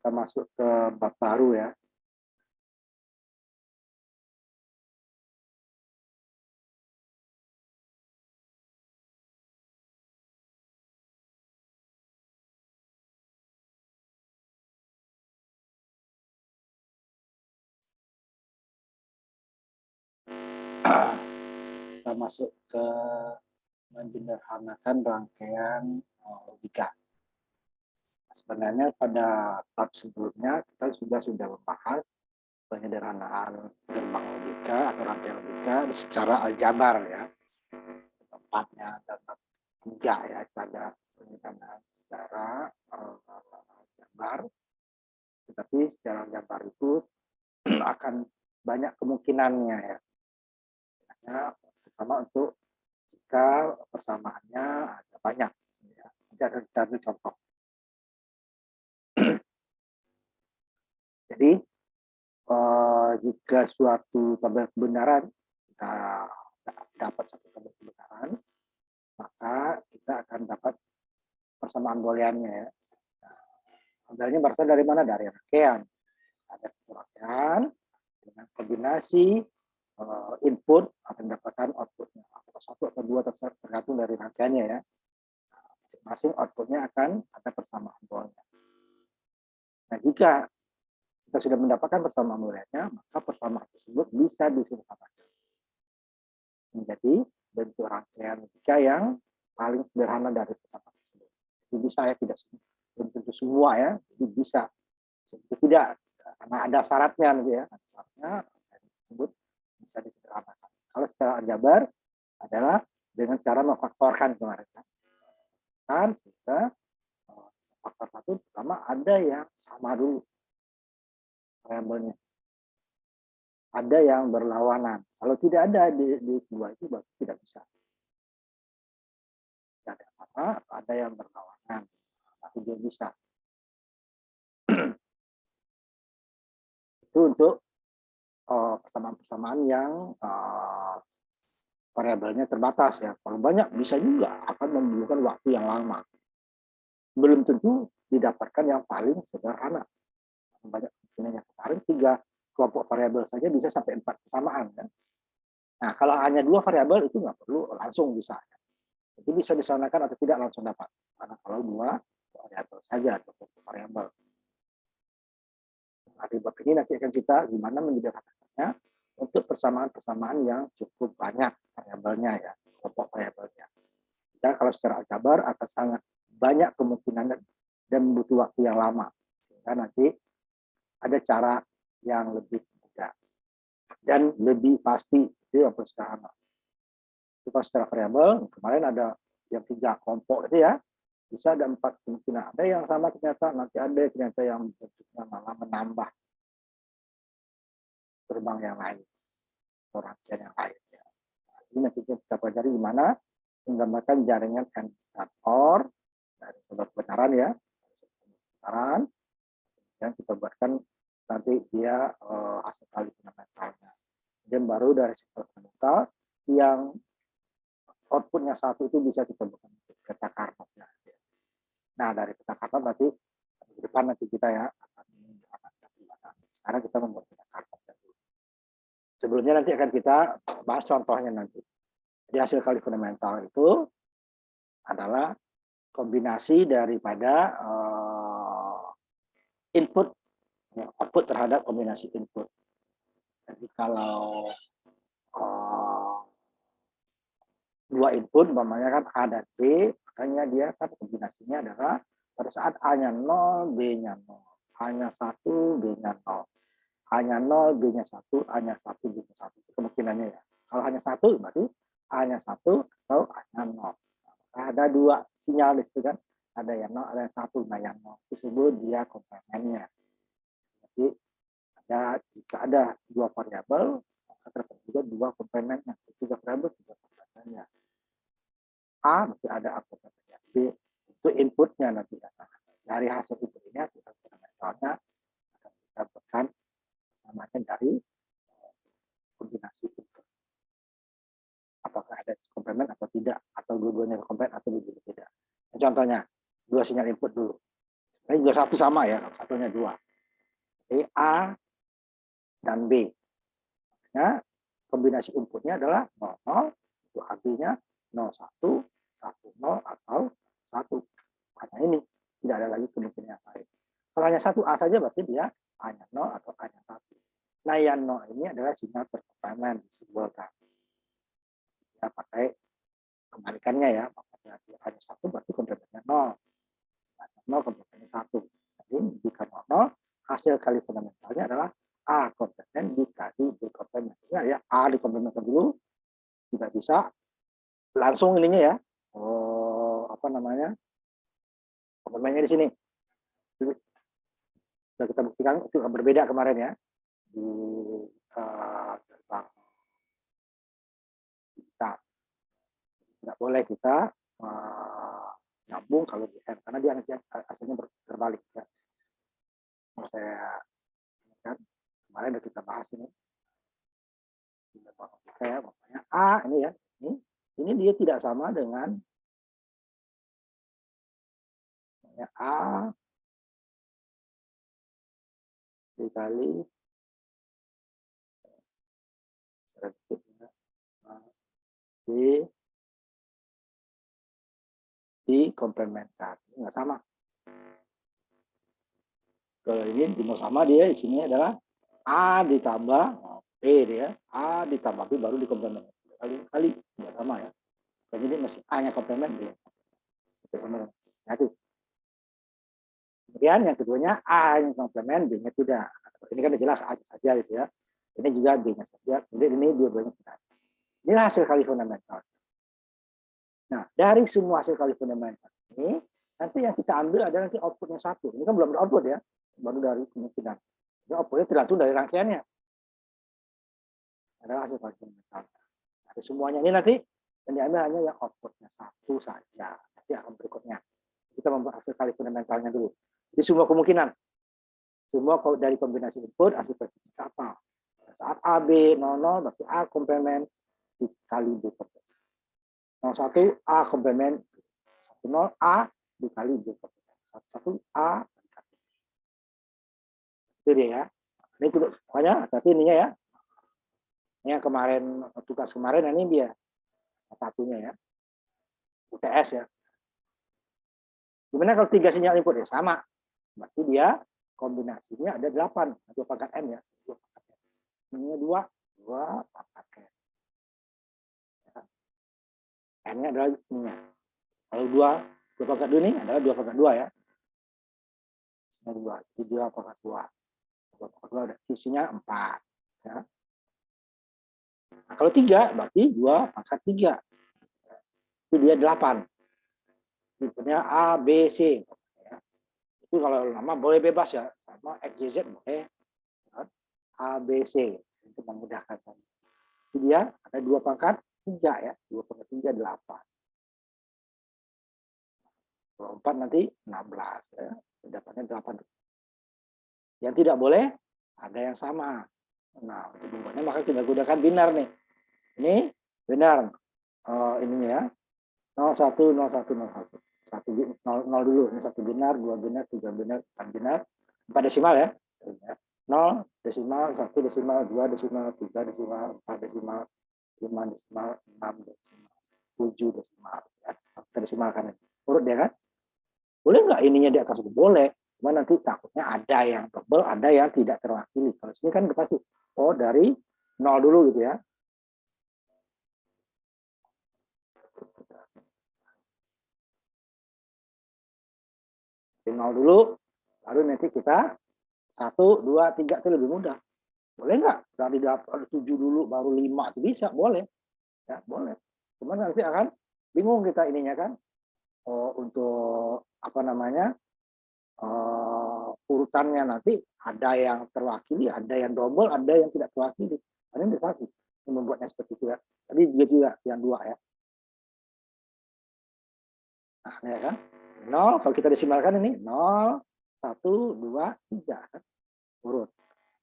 kita masuk ke bab baru ya. Kita masuk ke menyederhanakan rangkaian logika. Sebenarnya pada bab sebelumnya kita sudah membahas penyederhanaan gerbang logika atau rangkaian logika secara aljabar ya. Tempatnya ada tiga ya, ada penyederhanaan secara aljabar. Tetapi secara aljabar itu akan banyak kemungkinannya ya. Terutama untuk jika persamaannya ada banyak. Ya. Kita contoh. Jadi jika suatu tabel kebenaran kita dapat satu tabel kebenaran, maka kita akan dapat persamaan booleannya ya. Tabelnya berasal dari mana? Dari rangkaian. Ada satu rangkaian dengan kombinasi input akan mendapatkan outputnya. Apakah satu atau dua tergantung dari rangkaiannya ya. Masing-masing outputnya akan ada persamaan boolean. Nah, jika kita sudah mendapatkan persamaan booleannya, maka persamaan tersebut bisa disederhanakan menjadi bentuk rangkaian logika yang paling sederhana dari persamaan tersebut. Itu bisa ya, tidak belum tentu semua ya, itu bisa. Itu tidak, karena ada syaratnya nanti ya. Syaratnya tersebut bisa disederhanakan. Kalau secara aljabar adalah dengan cara memfaktorkan kemarin. Kan sehingga faktor satu pertama ada yang sama dulu variabelnya. Ada yang berlawanan. Kalau tidak ada di dua itu berarti tidak bisa. Tidak ada yang sama, ada yang berlawanan. Tapi dia bisa. Itu untuk persamaan-persamaan yang variabelnya terbatas ya. Kalau banyak bisa juga akan membutuhkan waktu yang lama. Belum tentu didapatkan yang paling sederhana. Banyak kemungkinan yang kemarin 3 kelompok variabel saja bisa sampai 4 persamaan kan. Nah, kalau hanya 2 variabel itu nggak perlu langsung bisa. Jadi bisa disamakan atau tidak langsung dapat. Karena kalau 2 variabel saja atau variabel. Nah, di bab ini nanti akan kita gimana menyederhanakannya untuk persamaan-persamaan yang cukup banyak variabelnya ya, kelompok variabelnya. Dan kalau secara aljabar akan sangat banyak kemungkinan dan butuh waktu yang lama. Sehingga nanti ada cara yang lebih mudah dan lebih pasti itu yang sederhana. Kalau secara variabel kemarin ada yang 3 kelompok itu ya, bisa ada 4 kemungkinan. Ada yang sama ternyata, nanti ada ternyata yang bentuknya malah menambah gerbang yang lain, atau rangkaian yang lain. Ya. Nah, ini nanti kita pelajari gimana menggambarkan jaringan and or dari sumber kebenaran ya, kebenaran yang kita buatkan nanti dia hasil kali fundamentalnya. Dan baru dari sektor fundamental yang outputnya satu itu bisa kita buat peta Karnot. Nah, dari peta Karnot nanti di depan nanti kita ya akan sekarang kita membuat peta Karnot. Sebelumnya nanti akan kita bahas contohnya nanti. Jadi hasil kali fundamental itu adalah kombinasi daripada input, output terhadap kombinasi input. Jadi kalau 2 input, umpamanya kan A dan B, makanya dia kan kombinasinya adalah pada saat A-nya 0, B-nya 0. A-nya 1, B-nya 0. A-nya 0, B-nya 1, A-nya 1, B-nya 1. Itu kemungkinannya ya. Kalau hanya 1, berarti A-nya 1 atau A-nya 0. Nah, ada 2 sinyal di situ kan. Ada yang 0, ada yang 1. Nah, yang 0 tersebut dia komplemennya. Jadi, jika ada 2 variabel, maka terdapat juga 2 komplemennya. 3 variabel, 3 komplemennya. A nanti ada komplemennya B itu inputnya nanti dari hasil input ini hasil fundamentalnya akan kita dapatkan samanya dari kombinasi input. Apakah ada komplement atau tidak, atau dua-duanya komplement atau dua-duanya tidak. Contohnya 2 sinyal input dulu. Ini juga satu sama ya, satunya 2. Jadi A dan B. Nah, kombinasi inputnya adalah 00, itu AB-nya 01, 10 atau 1. Hanya ini, tidak ada lagi kemungkinan yang lain. Kalau hanya satu A saja berarti dia A-nya 0 atau A-nya 1. Nah, yang 0 ini adalah sinyal perkomplemen disimbolkan. Ya, pakai kebalikannya ya, makanya dia hanya 1 berarti komplemennya 0. 0 komplemennya 1. Jadi jika 0, hasil kali fundamentalnya adalah A komplemen dikali B komplemen. Ya, A dikomplementkan dulu, tidak bisa langsung ininya ya. Apa namanya? Komplemennya di sini. Sudah kita buktikan itu berbeda kemarin ya di gerbang kita. Tidak boleh kita nyambung kalau di N karena dia nanti hasilnya terbalik ya. Saya kan kemarin udah kita bahas ini. Saya makanya A ini ya, ini dia tidak sama dengan ya, A dikali B dikomplementkan, nggak sama. Kalau ini mau sama dia di sini adalah A ditambah B dia, A ditambah B baru dikomplementkan. Kali nggak sama ya. Jadi ini masih A-nya komplemen B. Nanti. Kemudian yang keduanya A yang komplemen, B-nya tidak. Ini kan jelas A saja gitu ya. Ini juga B-nya saja. Kemudian ini dua-duanya tidak. Ini hasil kali fundamental. Nah, dari semua hasil kali fundamental ini, nanti yang kita ambil adalah nanti outputnya 1. Ini kan belum output ya, baru dari kemungkinan. Ini outputnya tergantung dari rangkaiannya. Adalah hasil kali fundamental. Dari semuanya ini nanti yang diambil hanya yang outputnya 1 saja. Nanti akan berikutnya. Kita membuat hasil kali fundamentalnya dulu. Jadi semua kemungkinan. Semua dari kombinasi input, hasil prediksi apa. Saat A, B, 00, berarti A komplemen dikali B komplemen. 01 A komplemen 10 A dikali B komplemen 11 A dikali. Itu dia ya. Ini pokoknya tapi ininya ya. Ini yang kemarin tugas kemarin ini dia satunya ya. UTS ya. Gimana kalau 3 sinyal input ya sama. Berarti dia kombinasinya ada 8 atau pangkat N ya. Ini 2 pangkat N. N-nya adalah ininya. Kalau 2 pangkat 2 ini adalah 2 pangkat 2 ya. 2, jadi 2 pangkat 2. 2 pangkat 2 ada sisinya 4. Ya. Nah, kalau 3 berarti 2 pangkat 3. Itu dia 8. Tipenya A, B, C. Ya. Itu kalau nama boleh bebas ya. Sama X, Y, Z boleh. A, B, C. Untuk memudahkan saya. Itu dia ada 2 pangkat 3 ya. 2 pangkat 3, 8. Kalau 4 nanti 16 ya. Dapatnya 8. Yang tidak boleh ada yang sama. Nah, untuk membuatnya maka kita gunakan binar nih. Ini binar. Ininya ya. 01, 01, 01. 0 dulu. Ini 1 binar, 2 binar, 3 binar, 4 binar. 4 desimal ya. 0 desimal, 1 desimal, 2 desimal, 3 desimal, 4 desimal, 5 desimal, 6 desimal, 7 desimal. Ya. Kita desimalkan. Urut dia kan? Boleh nggak ininya di atas? Boleh. Cuma nanti takutnya ada yang tebal, ada yang tidak terwakili. Kalau sini kan pasti, oh dari 0 dulu gitu ya. Dari 0 dulu, lalu nanti kita 1, 2, 3 itu lebih mudah. Boleh nggak? Dari 7 dulu, baru 5 itu bisa, boleh. Ya, boleh. Cuma nanti akan bingung kita ininya kan. Oh, untuk apa namanya? Urutannya nanti ada yang terwakili, ada yang double, ada yang tidak terwakili. Ini pasti membuatnya seperti itu ya. Tadi juga yang 2 ya. Nah, ya kan? 0 kalau kita desimalkan ini 0, 1, 2, 3 kan. Urut.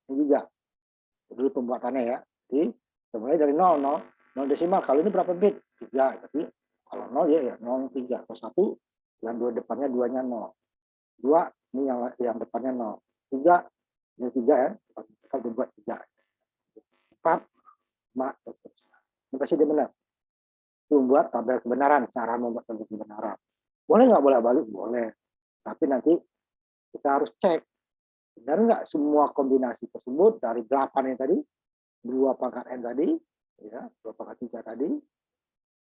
Ini juga. Dulu pembuatannya ya. Jadi mulai dari 0, 0, 0 desimal. Kalau ini berapa bit? 3. Jadi kalau 0 ya 0, 3. Kalau 1 yang 2 depannya 2-nya 0. 2 Ini yang depannya 0. 3, ini 3 ya. Kita buat 3. 4, 5, dan seterusnya. Ini pasti dia benar. Itu membuat tabel kebenaran, cara membuat tabel kebenaran. Boleh nggak bolak-balik? Boleh. Tapi nanti kita harus cek. Benar nggak semua kombinasi tersebut dari 8 yang tadi, 2 pangkat N tadi, ya, 2 pangkat 3 tadi.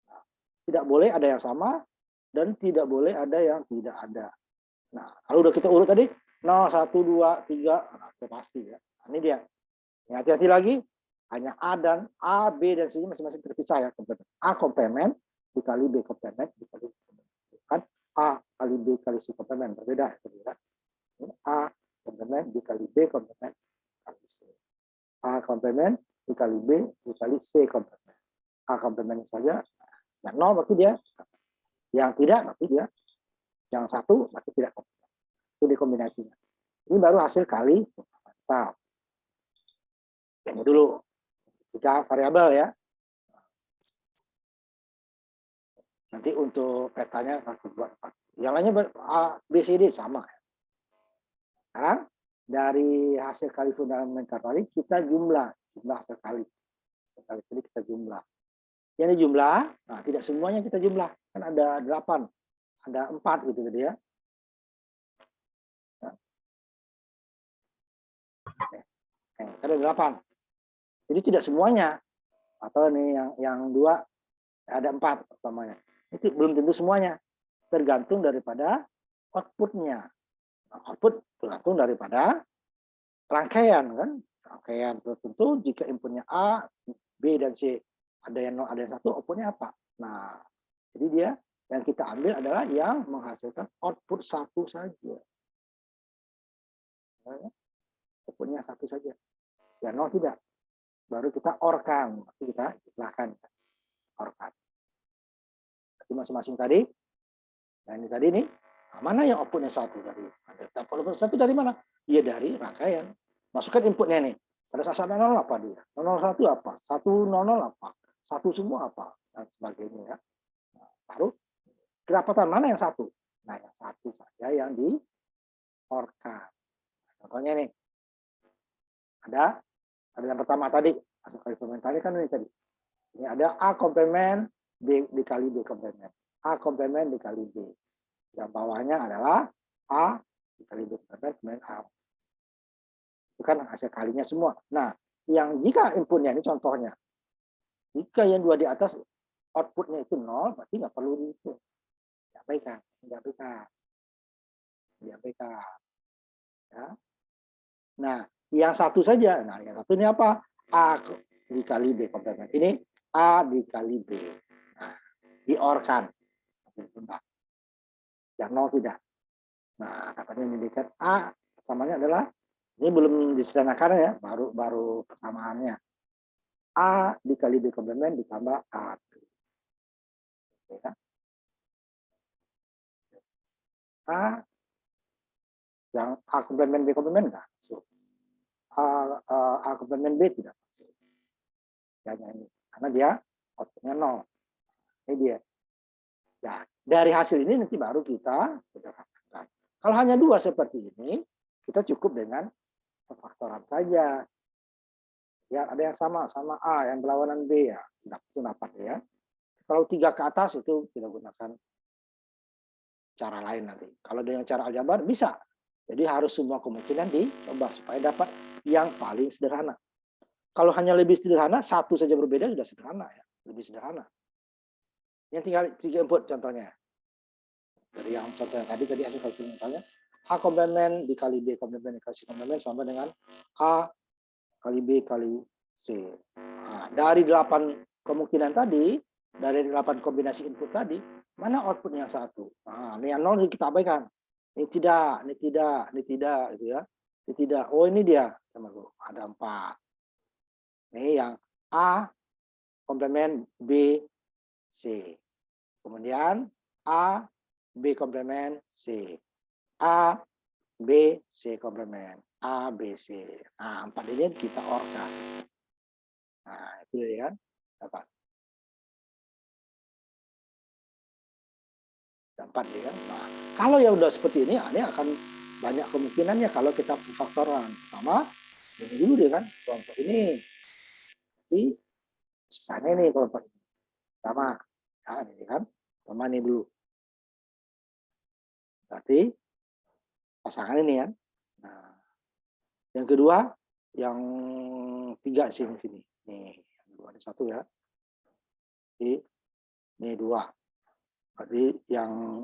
Nah, tidak boleh ada yang sama, dan tidak boleh ada yang tidak ada. Nah, kalau udah kita urut tadi, 0, 1, 2, 3, nah, itu pasti ya. Nah, ini dia. Hati-hati lagi, hanya A dan A, B, dan C masing-masing terpisah ya. A komplement dikali B komplement dikali B komplement. Kan A kali B kali C komplement, berbeda. A komplement dikali B komplement dikali C. A komplement dikali B dikali C komplement. A komplement saja, yang 0 berarti dia, yang tidak berarti dia, yang 1 berarti tidak komplement. Itu dikombinasinya. Ini baru hasil kali fundamental. Ini dulu 3 variabel ya. Nanti untuk petanya harus buat 4. Yang lainnya A, B, C, D sama. Sekarang dari hasil kali fundamental tadi kita jumlah hasil kali. Hasil kali tadi kita jumlah. Yang dijumlah, nah tidak semuanya kita jumlah. Kan ada 8, ada 4 gitu tadi ya. Ada 8. Jadi tidak semuanya. Atau nih yang 2 ada 4 pertamanya. Itu belum tentu semuanya. Tergantung daripada outputnya. Nah, output tergantung daripada rangkaian kan. Rangkaian tertentu jika inputnya A, B, dan C ada yang 0, ada yang 1, outputnya apa? Nah, jadi dia yang kita ambil adalah yang menghasilkan output 1 saja. Outputnya 1 saja. Ya 0 tidak. Baru kita orkan, kita jumlahkan. Orkan. Jadi masing-masing tadi. Nah ini tadi nih, mana yang outputnya 1 tadi? Output 1 dari mana? Iya dari rangkaian. Masukkan inputnya nih. Pada saat 0 apa dia? 001 apa? 100 apa? 1 semua apa? Dan sebagainya ya. Nah, baru kedapatan mana yang 1? Nah yang 1 saja yang diorkan. Contohnya nih. Ada yang pertama tadi. Hasil kali fundamentalnya kan ini tadi. Ini ada A komplement B dikali B komplement. A komplement dikali B. Yang bawahnya adalah A dikali B komplement kemudian A. Itu kan hasil kalinya semua. Nah, yang jika inputnya ini contohnya. Jika yang 2 di atas outputnya itu 0, berarti nggak perlu dihitung. Diabaikan. Ya. Nah, yang 1 saja. Nah, yang 1 ini apa? A dikali B komplement. Ini A dikali B. Nah, diorkan. Yang 0 tidak. Nah, katanya indikat A samanya adalah, ini belum disederhanakan ya, baru persamaannya. A dikali B komplement ditambah A. Ya. A yang A komplement B komplement enggak masuk. A komplement B tidak masuk. Hanya ini. Karena dia outputnya 0. Ini dia. Ya, dari hasil ini nanti baru kita sederhanakan. Kalau hanya 2 seperti ini, kita cukup dengan pemfaktoran saja. Ya, ada yang sama A, yang berlawanan B ya, itu dapat ya. Kalau 3 ke atas itu kita gunakan cara lain nanti. Kalau dengan cara aljabar bisa. Jadi harus semua kemungkinan dicoba supaya dapat yang paling sederhana. Kalau hanya lebih sederhana, 1 saja berbeda sudah sederhana ya, lebih sederhana. Yang tinggal 3 input contohnya. Dari yang contoh yang tadi hasil kalkulasi misalnya A komplement dikali B komplement dikali C komplement sama dengan A kali B kali C. Nah, dari 8 kemungkinan tadi, dari 8 kombinasi input tadi, mana output yang 1? Nah, ini yang 0 kita abaikan. Ini tidak, gitu ya. Ini tidak. Oh, ini dia, teman-teman. Ada 4. Ini yang A komplement B C. Kemudian A B komplement C. A B C komplement. A B C. Nah, 4 ini kita orkan. Nah, itu ya kan. Dapat. Dapat ya. Nah, kalau yang udah seperti ini akan banyak kemungkinannya kalau kita pemfaktoran. Pertama, ini dulu dia kan, kelompok ini. Jadi, sisanya ini kelompok ini. Pertama, ya, ini kan, pertama ini dulu. Berarti pasangan ini kan. Nah, yang kedua, yang tiga di sini. Nih, yang dua ada satu ya. Jadi, ini dua. Berarti yang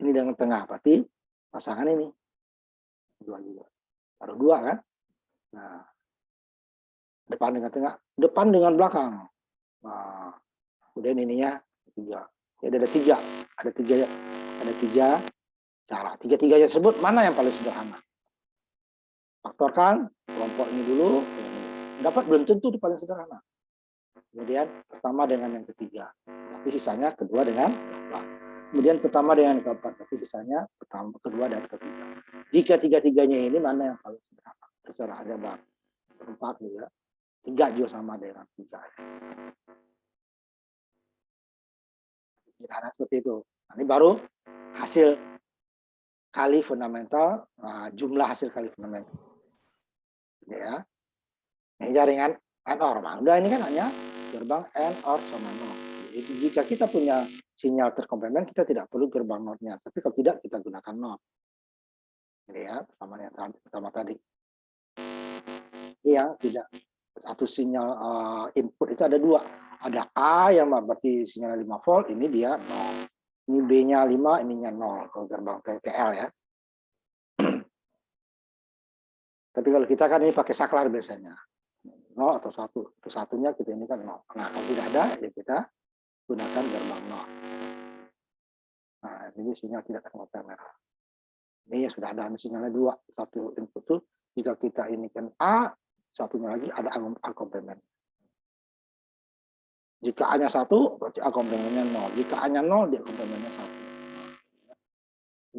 ini dengan tengah. Berarti pasangan ini. Dua juga. Baru dua kan. Nah, depan dengan tengah. Depan dengan belakang. Nah, kemudian ininya tiga. Jadi ada tiga. Ada tiga cara. Tiga-tiganya tersebut mana yang paling sederhana? Faktorkan kelompok ini dulu. Dapat belum tentu itu paling sederhana. Kemudian pertama dengan yang ketiga. Nanti sisanya kedua dengan keempat. Kemudian pertama dengan keempat. Tapi sisanya pertama, kedua dan ketiga. Jika tiga-tiganya ini mana yang paling sederhana? Terserah ada bang. Empat juga. Tiga juga sama dengan tiga. Sederhana seperti itu. Nah, ini baru hasil kali fundamental. Nah, jumlah hasil kali fundamental. Ya. Ini jaringan N-OR. Nah, udah ini kan hanya gerbang N-OR sama NOR. Jadi, jika kita punya sinyal terkomplement, kita tidak perlu gerbang NOR-nya. Tapi kalau tidak, kita gunakan NOR. Jadi ya, pertama tadi. Yang tidak satu sinyal input itu ada dua. Ada A yang berarti sinyal 5 volt, ini dia 0. Ini B-nya 5, ininya 0. Kalau gerbang TTL ya. Tapi kalau kita kan ini pakai saklar biasanya. 0 atau 1. Itu satunya kita ini kan 0. Nah, kalau tidak ada, ya kita gunakan gerbang 0. Nah, ini sinyal tidak terkomplement. Ini yang sudah ada sinyalnya 2. Satu input itu, jika kita ini kan A, satunya lagi ada A komplement. Jika A-nya 1, berarti A komplementnya 0. Jika A-nya 0, dia komplementnya 1.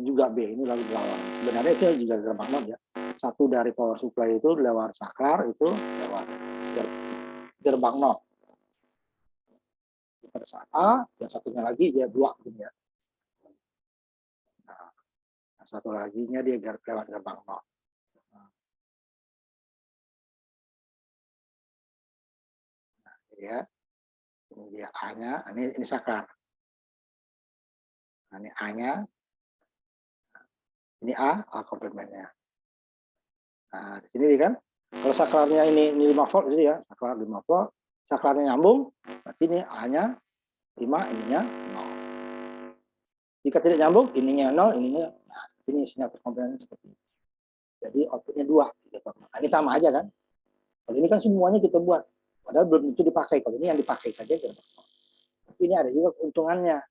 Ini juga B, ini lalu berlawanan. Sebenarnya itu juga gerbang 0 ya. Satu dari power supply itu lewat saklar, itu lewat gerbang 0. Pada saat A, yang satunya lagi dia 2. Gitu ya. Nah, satu laginya dia lewat gerbang 0. Nah, ya. Ini dia A-nya, ini saklar. Nah, ini A-nya, ini A komplementnya. Nah, di sini kan, kalau saklarnya ini 5 volt, jadi ya, saklar 5 volt, saklarnya nyambung, berarti ini A-nya 5, ininya 0. Jika tidak nyambung, ininya 0, ininya, nah, ini sinyal terkomplement seperti ini. Jadi outputnya 2. Nah, ini sama aja kan. Kalau ini kan semuanya kita buat, padahal belum tentu dipakai. Kalau ini yang dipakai saja. Tapi ini ada juga keuntungannya.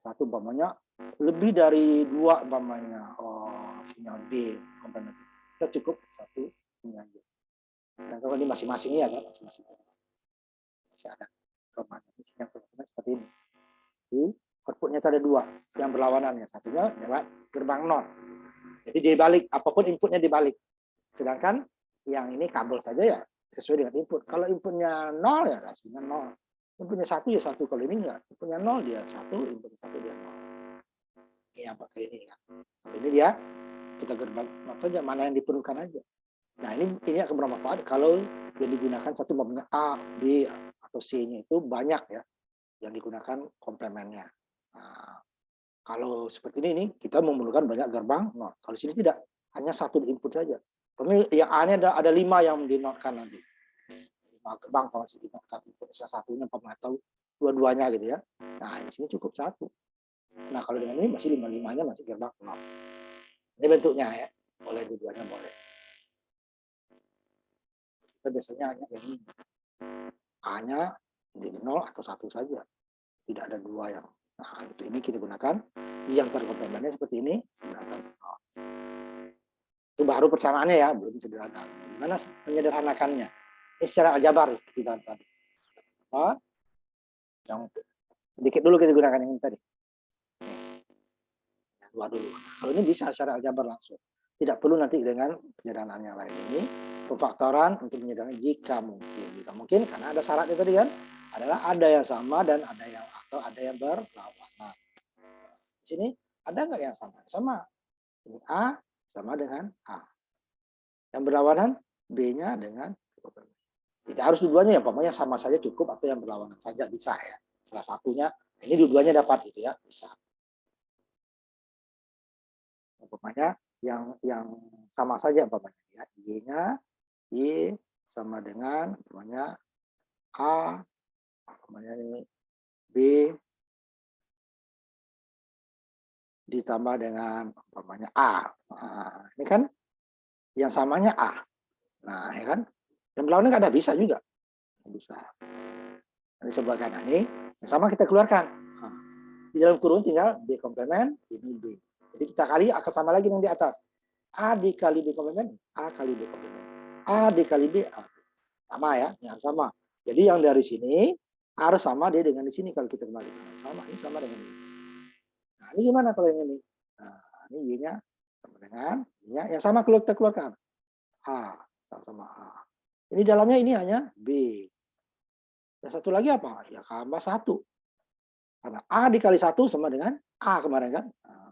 Satu umpamanya lebih dari 2 umpamanya sinyal D komplement. Kita cukup satu sinyal D. Dan kalau ini masing-masing ya kan, masing-masing masih ada sinyal komplement seperti ini. Jadi outputnya ada 2 yang berlawanan, satunya lewat gerbang 0. Jadi dibalik, apapun inputnya dibalik. Sedangkan yang ini kabel saja ya sesuai dengan input. Kalau inputnya 0 ya hasilnya 0. Inputnya 1 ya 1. Kalau ini enggak, inputnya 0 dia 1, inputnya 1 dia 0. Ini yang pakai ini ya. Ini dia kita gerbang 0 saja, mana yang diperlukan aja. Nah, ini akan bermanfaat kalau yang digunakan satu umpamanya A, B atau C-nya itu banyak ya yang digunakan komplementnya. Nah, kalau seperti ini kita memerlukan banyak gerbang 0. Kalau sini tidak, hanya satu input saja. Ini yang A-nya ada 5 yang dinotkan nanti. 5 gerbang kalau masih dinotkan input salah satunya atau dua-duanya gitu ya. Nah, di sini cukup 1. Nah, kalau dengan ini masih 5-5-nya masih gerbang 0. Ini bentuknya ya. Boleh dua-duanya boleh. Kita biasanya hanya ini. A-nya di 0 atau 1 saja. Tidak ada 2 yang. Nah, itu ini kita gunakan yang terkomplementnya seperti ini. Itu baru persamaannya ya, belum sederhana. Gimana menyederhanakannya? Ini secara aljabar kita tadi. Yang sedikit dulu kita gunakan yang ini tadi. Yang 2 dulu. Kalau ini bisa secara aljabar langsung. Tidak perlu nanti dengan penyederhanaan yang lain ini. Pemfaktoran untuk menyederhanakan jika mungkin. Jika mungkin karena ada syaratnya tadi kan. Adalah ada yang sama dan ada yang berlawanan. Di sini ada nggak yang sama? Sama. Ini A, sama dengan A. Yang berlawanan B-nya dengan C komplemen. Tidak harus dua-duanya ya, pokoknya sama saja cukup, atau yang berlawanan saja bisa ya. Salah satunya, ini dua-duanya dapat gitu ya, bisa. Umpamanya yang sama saja umpamanya ya, Y-nya Y sama dengan umpamanya A, umpamanya ini B ditambah dengan umpamanya A. Nah, ini kan yang samanya A. Nah, ya kan? Yang berlawanan kan ada bisa juga. Bisa. Nanti coba kan ini sama kita keluarkan. Nah, di dalam kurung tinggal B komplemen, ini B. Jadi kita kali akan sama lagi yang di atas. A dikali B komplemen, A kali B komplemen. A dikali B, A. Sama ya, yang sama. Jadi yang dari sini harus sama dia dengan di sini kalau kita kembali. Sama, ini sama dengan ini. Nah, ini gimana kalau yang ini? Nah, ini Y-nya sama dengan Y-nya. Yang sama kalau kita keluarkan. A, sama A. Ini dalamnya ini hanya B. Yang satu lagi apa? Ya tambah 1. Karena A dikali 1 sama dengan A kemarin kan. Nah,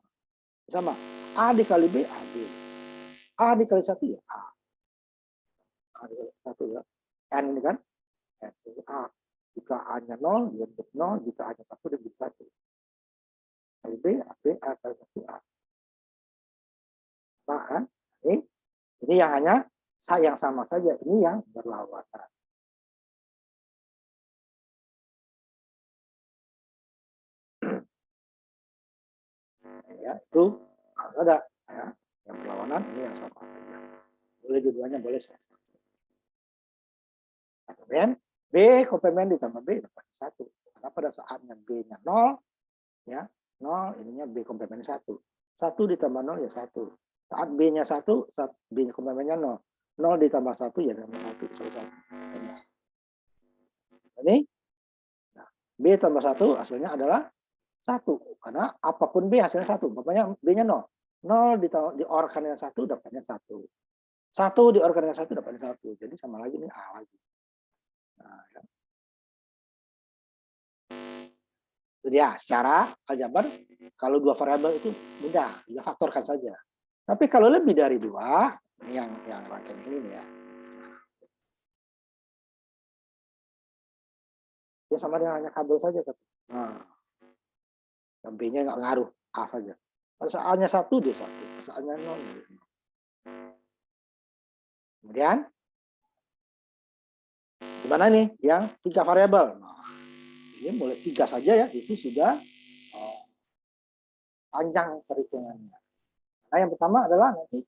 sama. A dikali B, AB. A dikali 1 ya A. A dikali 1 ya. N ini kan. N ini A. Jika A-nya 0, dia menjadi 0. Jika A-nya 1, dia menjadi 1. Kali B, AB, A kali 1, A. Nah, kan? Ini yang hanya yang sama saja. Ini yang berlawanan. Ya, itu harus ada ya. Yang berlawanan ini yang sama saja. Boleh dua-duanya, boleh sama. Kemudian B komplemen ditambah B dapat 1. Karena pada saatnya B-nya 0, ya 0, ininya B komplemen 1. 1 ditambah 0 ya 1. Saat B-nya 1, saat B komplemennya 0. 0 ditambah 1 ya tambah 1. Ini nah, B tambah 1 hasilnya adalah 1. Karena apapun B hasilnya 1. Bapaknya B-nya 0. 0 diorkan dengan 1 dapatnya 1. 1 diorkan dengan 1 dapatnya 1. Jadi sama lagi ini A lagi. Nah, ya. Itu dia, secara aljabar kalau dua variabel itu mudah, kita faktorkan saja. Tapi kalau lebih dari 2, ini yang rangkaian ini nih ya. Dia sama dengan hanya kabel saja. Nah, B-nya nggak ngaruh, A saja. Kalau A-nya 1, dia 1. Kalau A-nya 0, dia 0. Kemudian, gimana nih yang 3 variabel? Nah, ini mulai 3 saja ya, itu sudah panjang perhitungannya. Nah, yang pertama adalah nanti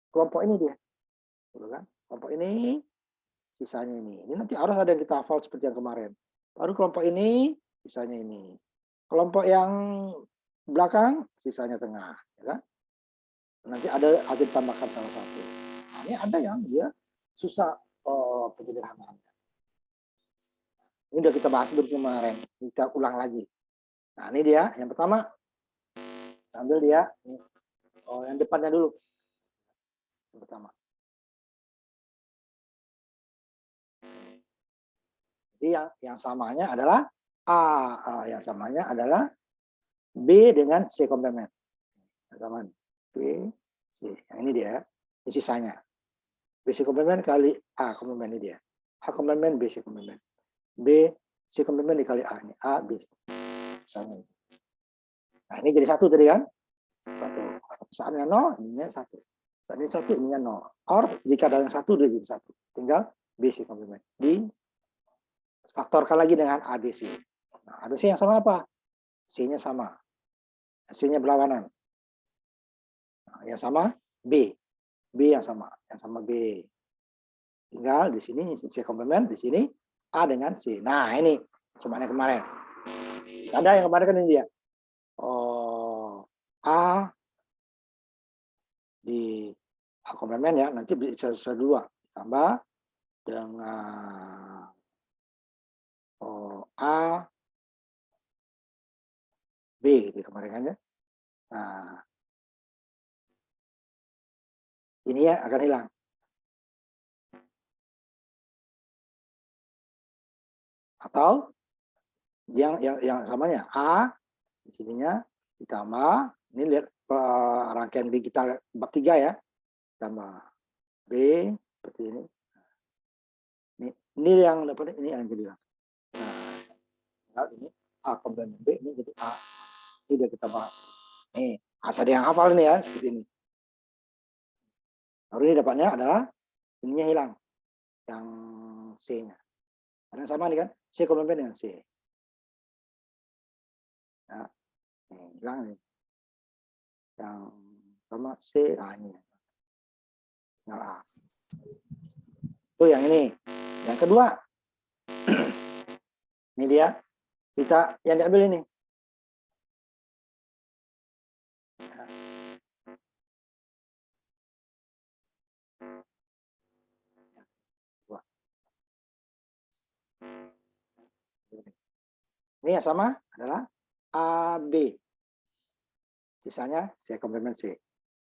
kelompok ini dia. Kan? Kelompok ini, sisanya ini. Ini nanti harus ada yang kita hafal seperti yang kemarin. Baru kelompok ini, sisanya ini. Kelompok yang belakang, sisanya tengah. Ya kan? Nanti ada ditambahkan salah satu. Nah, ini ada yang dia susah penyederhanaannya. Ini udah kita bahas kemarin. Kita ulang lagi. Nah, ini dia. Yang pertama, ambil dia. Yang depannya dulu. Yang pertama. Jadi yang samanya adalah A. Yang samanya adalah B dengan C komplemen. Sama B, C. Yang ini dia. Ini sisanya. B C komplemen kali A komplemen ini dia. A komplemen B C komplemen. B C komplemen dikali A ini. A B. Misalnya. Nah, ini jadi 1 tadi kan? 1. Saatnya 0, ininya 1. Saat ini 1, ininya 0. Or jika ada yang 1, dia jadi 1. Tinggal B C komplemen. Faktorkan lagi dengan ABC. Nah, ABC yang sama apa? C-nya sama. C-nya berlawanan. Nah, yang sama B. B yang sama B. Tinggal di sini C komplemen, di sini A dengan C. Nah, ini semuanya kemarin. Ada yang kemarin kan ini dia. A di A komplemen ya, nanti bisa 2 tambah dengan A B gitu kemarin kan ya. Nah, ini ya akan hilang. Atau yang samanya A di sininya ditambah Ini lihat rangkaian digital bab 3 ya. Tambah B seperti ini. Ini yang dapat ini yang jadi. Nah, ini A komplement B ini jadi A. Ini udah kita bahas. Nih, harus ada yang hafal nih ya, seperti ini. Baru ini dapatnya adalah ininya hilang. Yang C-nya. Karena sama nih kan, C komplement dengan C. Ya, hilang nih. Yang sama C, ini. Nah, A. Itu yang ini. Yang kedua, ini dia. Kita yang diambil ini. Ini yang sama adalah AB. Sisanya C komplement C.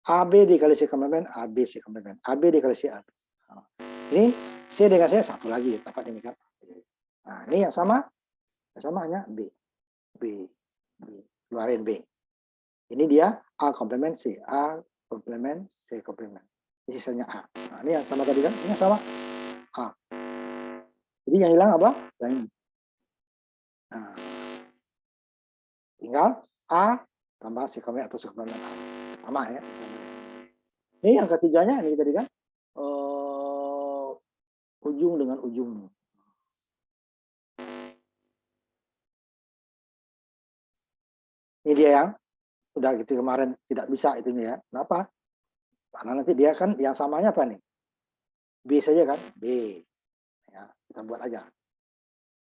AB dikali C komplement, AB C komplement. AB dikali C, AB. Ini C dengan C satu lagi, dapat ini kan. Nah, ini yang sama hanya B. B. Keluarin B. Ini dia A komplement C. A komplement C komplement. Ini sisanya A. Nah, ini yang sama tadi kan. Ini yang sama A. Jadi yang hilang apa? Yang ini. Nah, tinggal A tambah C komplement atau C komplement A. Sama ya. Ini yang ketiganya ini tadi kan. Ujung dengan ujung. Ini dia yang udah gitu kemarin tidak bisa itunya ya. Kenapa? Karena nanti dia kan yang samanya apa nih? B saja kan? B. Ya, kita buat aja.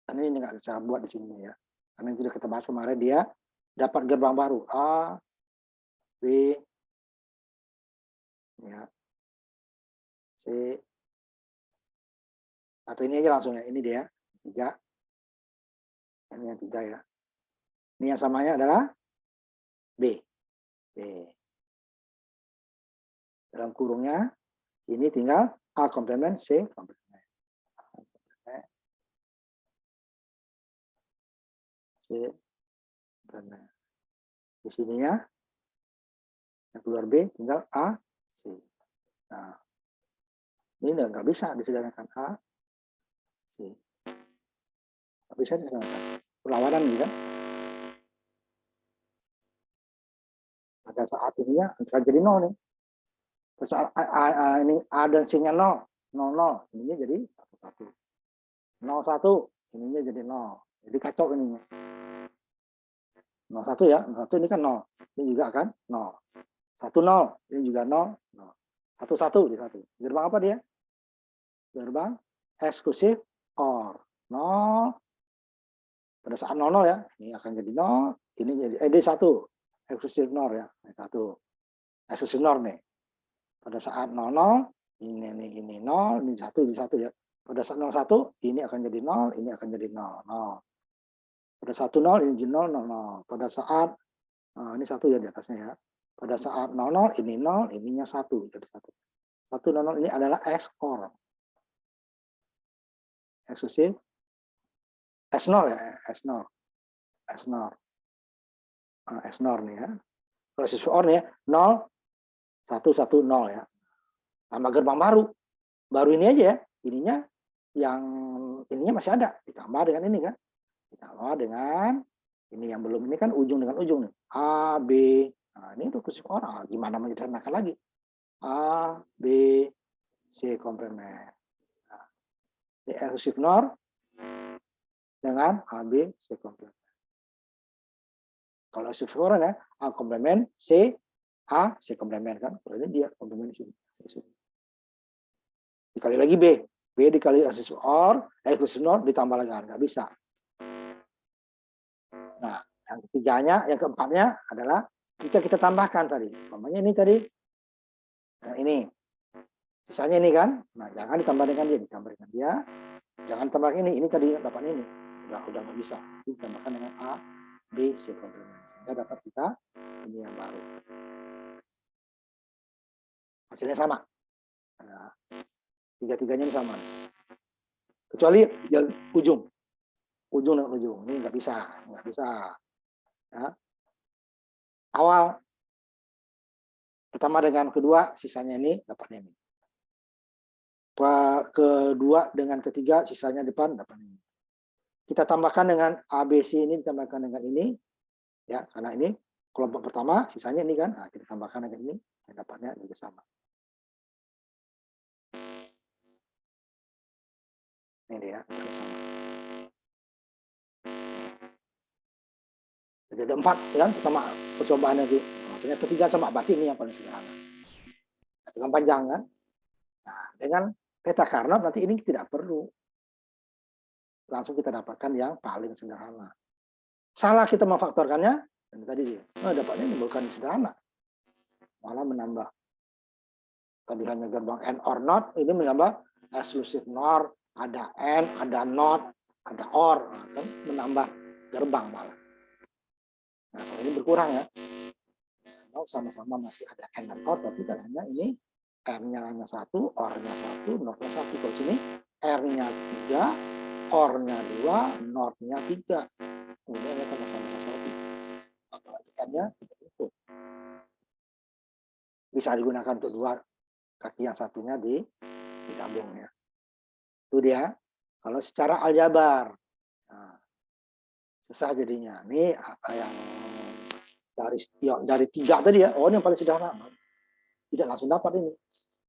Karena ini nggak bisa buat di sini ya. Karena sudah kita bahas kemarin dia dapat gerbang baru A, B, ya, C, atau ini aja langsung ya. Ini dia 3. Ini yang 3 ya. Ini yang samanya adalah B. B. Dalam kurungnya ini tinggal A komplement C komplement. C komplement. Di sininya yang keluar B tinggal A C. Nah, ini nggak bisa disederhanakan A C. Nggak bisa disederhanakan. Perlawanan gitu kan. Pada saat ininya akan jadi 0 nih. Saat ini A dan C-nya 0, 0, 0. Ininya jadi 1, 1. 0, 1. Ininya jadi 0. Jadi kacau ininya. 0, 1 ya. 0, 1 ini kan 0. Ini juga kan 0. 1, 0. Ini juga 0, 0. 1, 1 di 1. Gerbang apa dia? Gerbang eksklusif OR. 0. Pada saat 0, 0 ya. Ini akan jadi 0. Ini jadi D1. Eksklusif NOR ya. 1. Eksklusif NOR nih. Pada saat 00, ini 0, ini 1, ini 1 ya. Pada saat 01, ini akan jadi 0, ini akan jadi 0, 0. Pada saat 0, ini jadi 0, 0, 0. Pada saat, ini 1 ya di atasnya ya. Pada saat 00, ini 0, ininya 1. Jadi 1. 1, 0, 0 ini adalah XOR. Eksklusif. S0 ya, S0. S0. S0 nih ya. Kalau eksklusif OR nih ya, 0, 1, 1, 0 ya. Tambah gerbang baru. Baru ini aja ya. Ininya yang ininya masih ada. Ditambah dengan ini kan. Ditambah dengan ini yang belum ini kan ujung dengan ujung nih. A, B. Nah, ini untuk eksklusif OR. Gimana menceritakan lagi? A, B, C komplement. Nah, ini eksklusif NOR dengan A, B, C komplement. Kalau eksklusif OR ya, A komplement, C, A, C komplement kan. Kalau ini dia komplement di sini. Dikali lagi B. B dikali eksklusif OR, eksklusif NOR ditambah lagi nggak bisa. Nah, yang ketiganya, yang keempatnya adalah jika kita tambahkan tadi. Namanya ini tadi, nah ini. Misalnya ini kan, nah jangan ditambah dengan dia, ditambah dengan dia. Jangan tambah ini tadi dapat ini. Udah nggak bisa. Ditambahkan dengan A, B, C komplement. Sehingga dapat kita ini yang baru. Hasilnya sama. Nah, tiga-tiganya ini sama. Kecuali yang ujung dengan ujung ini nggak bisa. Ya. Awal Pertama dengan kedua, sisanya ini dapatnya ini. Kedua dengan ketiga, sisanya depan dapat ini. Kita tambahkan dengan ABC ini, ditambahkan dengan ini, ya, karena ini kelompok pertama, sisanya ini kan, nah, kita tambahkan dengan ini, dan dapatnya juga sama. Ini dia, sama. Jadi ada 4 kan sama percobaannya itu. Nah, ternyata 3 sama, berarti ini yang paling sederhana. Dengan panjang kan. Nah, dengan peta Carnot nanti ini tidak perlu. Langsung kita dapatkan yang paling sederhana. Salah kita memfaktorkannya, dan tadi dia, dapatnya ini bukan sederhana. Malah menambah. Tadi hanya gerbang N or not, ini menambah exclusive NOR, ada N, ada NOT, ada OR, kan menambah gerbang malah. Nah, kalau ini berkurang ya. Sama-sama masih ada N dan OR, tapi kan hanya ini R-nya hanya 1, OR-nya 1, NOT-nya 1. Kalau sini R-nya 3, OR-nya 2, NOT-nya 3. Kemudian ya sama-sama 1. Apalagi N-nya itu. Bisa digunakan untuk 2 kaki, yang satunya digabung ya. Itu dia. Kalau secara aljabar, nah, susah jadinya. Ini yang dari 3 tadi ya. Oh, ini yang paling sederhana. Tidak langsung dapat ini.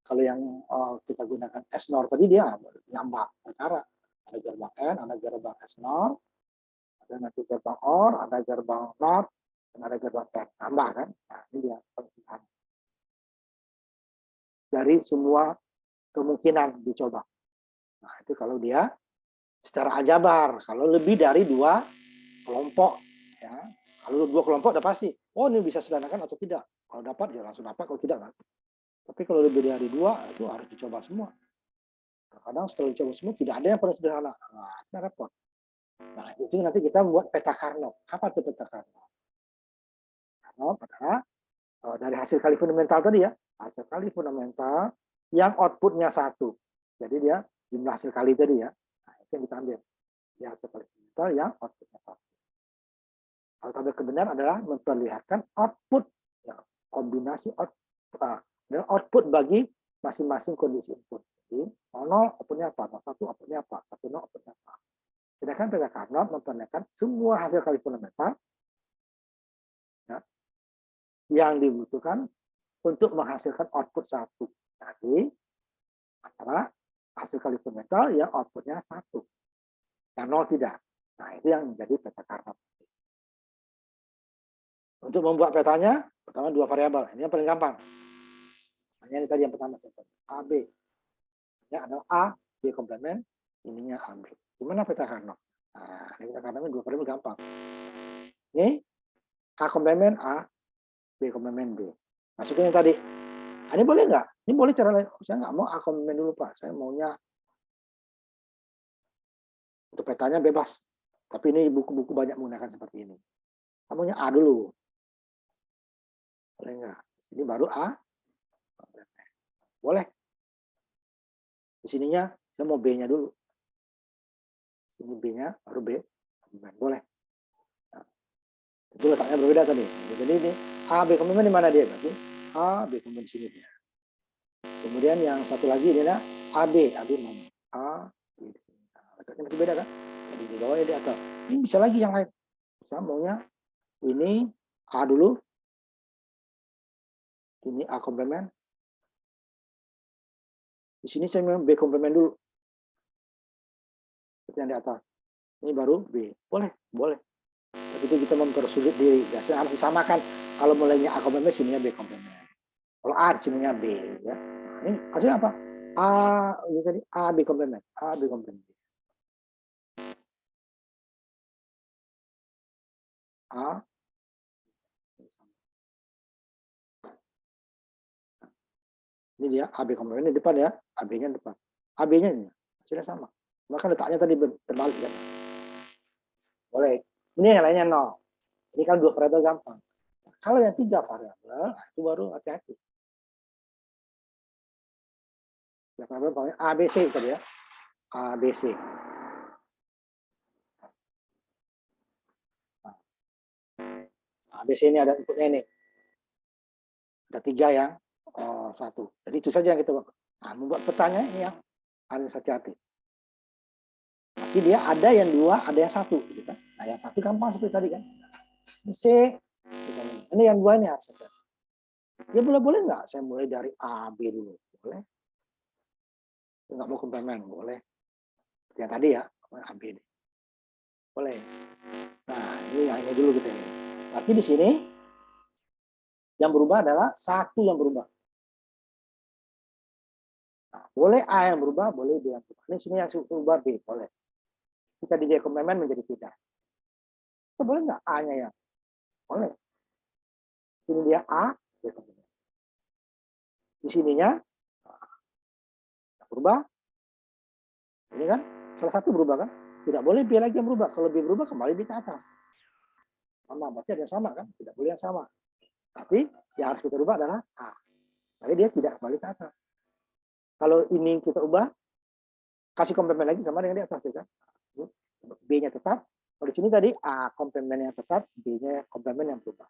Kalau yang kita gunakan S-NOR tadi dia nyambak perkara. Ada gerbang N, ada gerbang S-NOR, ada nanti gerbang OR, ada gerbang NOT, dan ada gerbang N. Nambah kan? Nah, ini dia paling sederhana. Dari semua kemungkinan dicoba. Nah, itu kalau dia secara aljabar. Kalau lebih dari 2 kelompok, ya. Kalau 2 kelompok udah pasti. Oh, ini bisa sederhanakan atau tidak. Kalau dapat ya langsung dapat, kalau tidak kan. Tapi kalau lebih dari 2 itu harus dicoba semua. Kadang setelah dicoba semua tidak ada yang paling sederhana. Nah, itu repot. Nah, itu nanti kita membuat peta Carnot. Apa itu peta Carnot? Carnot adalah dari hasil kali fundamental tadi ya. Hasil kali fundamental yang outputnya 1. Jadi dia jumlah hasil kali tadi ya. Nah, itu yang kita ambil. Ya, hasil kali fundamental yang outputnya 1. Kalau tabel kebenaran adalah memperlihatkan output, ya, kombinasi output bagi masing-masing kondisi input. Jadi 0 outputnya apa, 1 outputnya apa, 1 0 outputnya apa. Sedangkan peta Carnot memperlihatkan semua hasil kali fundamental, ya, yang dibutuhkan untuk menghasilkan output 1. Jadi antara hasil kali fundamental yang outputnya 1. Yang 0 tidak. Nah, itu yang menjadi peta Carnot. Untuk membuat petanya, pertama 2 variabel. Ini yang paling gampang. Hanya ini tadi yang pertama, AB. Ini adalah A, B komplement, ininya AB. Gimana peta Carnot? Nah, ini peta Carnot 2 variabel gampang. Ini A komplement A, B komplement B. Masukin yang tadi. Ini boleh nggak? Ini boleh cara lain. Saya nggak mau A komplement dulu, Pak. Saya maunya untuk petanya bebas. Tapi ini buku-buku banyak menggunakan seperti ini. Kamunya A dulu. Boleh nggak? Ini baru A. Boleh. Di sininya saya mau B-nya dulu. Ini B-nya, baru B. Boleh. Nah, itu letaknya berbeda tadi. Jadi ini A, B komplement di mana dia? Berarti A, B komplement di sini dia. Kemudian yang satu lagi adalah AB. AB mana? A, B. Nah, letaknya berbeda kan? Jadi di bawah, di atas. Ini bisa lagi yang lain. Saya maunya ini A dulu. Ini A komplement. Di sini saya mau B komplement dulu. Seperti yang di atas. Ini baru B. Boleh, boleh. Tapi itu kita mempersulit diri. Biasanya harus disamakan. Kalau mulainya A komplement, sininya B komplement. Kalau A, sininya B. Ya. Nah, ini hasilnya apa? A, ini tadi A, B komplement. A, B komplement. A. Ini dia A, B komplement. Ini depan ya. AB-nya depan. AB-nya ini. Hasilnya sama. Maka letaknya tadi terbalik kan. Boleh. Ini yang lainnya 0. Ini kan 2 variabel gampang. Nah, kalau yang 3 variabel, itu baru hati-hati. Ya, variabel A, B, C tadi ya. A, B, C. Nah, A, B, C ini ada inputnya ini. Ada 3 yang satu. Jadi itu saja yang kita buat. Nah, membuat petanya ini yang harus hati-hati. Nanti dia ada yang dua, ada yang satu, gitu kan? Nah, yang satu gampang seperti tadi kan. Ini C, ini yang dua ini harus hati-hati. Ya boleh nggak? Saya mulai dari A, B dulu, boleh? Nggak mau komplemen, boleh. Yang tadi ya, A, B, boleh. Nah, ini dulu kita ini. Berarti di sini yang berubah adalah satu yang berubah. Nah, boleh A yang berubah, boleh B yang berubah. Ini sini yang berubah B, boleh. Kita di dia komplemen menjadi tidak. Itu boleh nggak A-nya ya? Boleh. Sini dia A, B komplemen. Di sininya berubah. Ini kan salah satu berubah kan? Tidak boleh B lagi yang berubah. Kalau B berubah kembali di ke atas. Sama, berarti ada yang sama kan? Tidak boleh yang sama. Tapi yang harus kita ubah adalah A. Tapi dia tidak kembali ke atas. Kalau ini kita ubah, kasih komplemen lagi sama dengan di atas, kan? B-nya tetap. Kalau di sini tadi A komplemen yang tetap, B-nya komplemen yang berubah.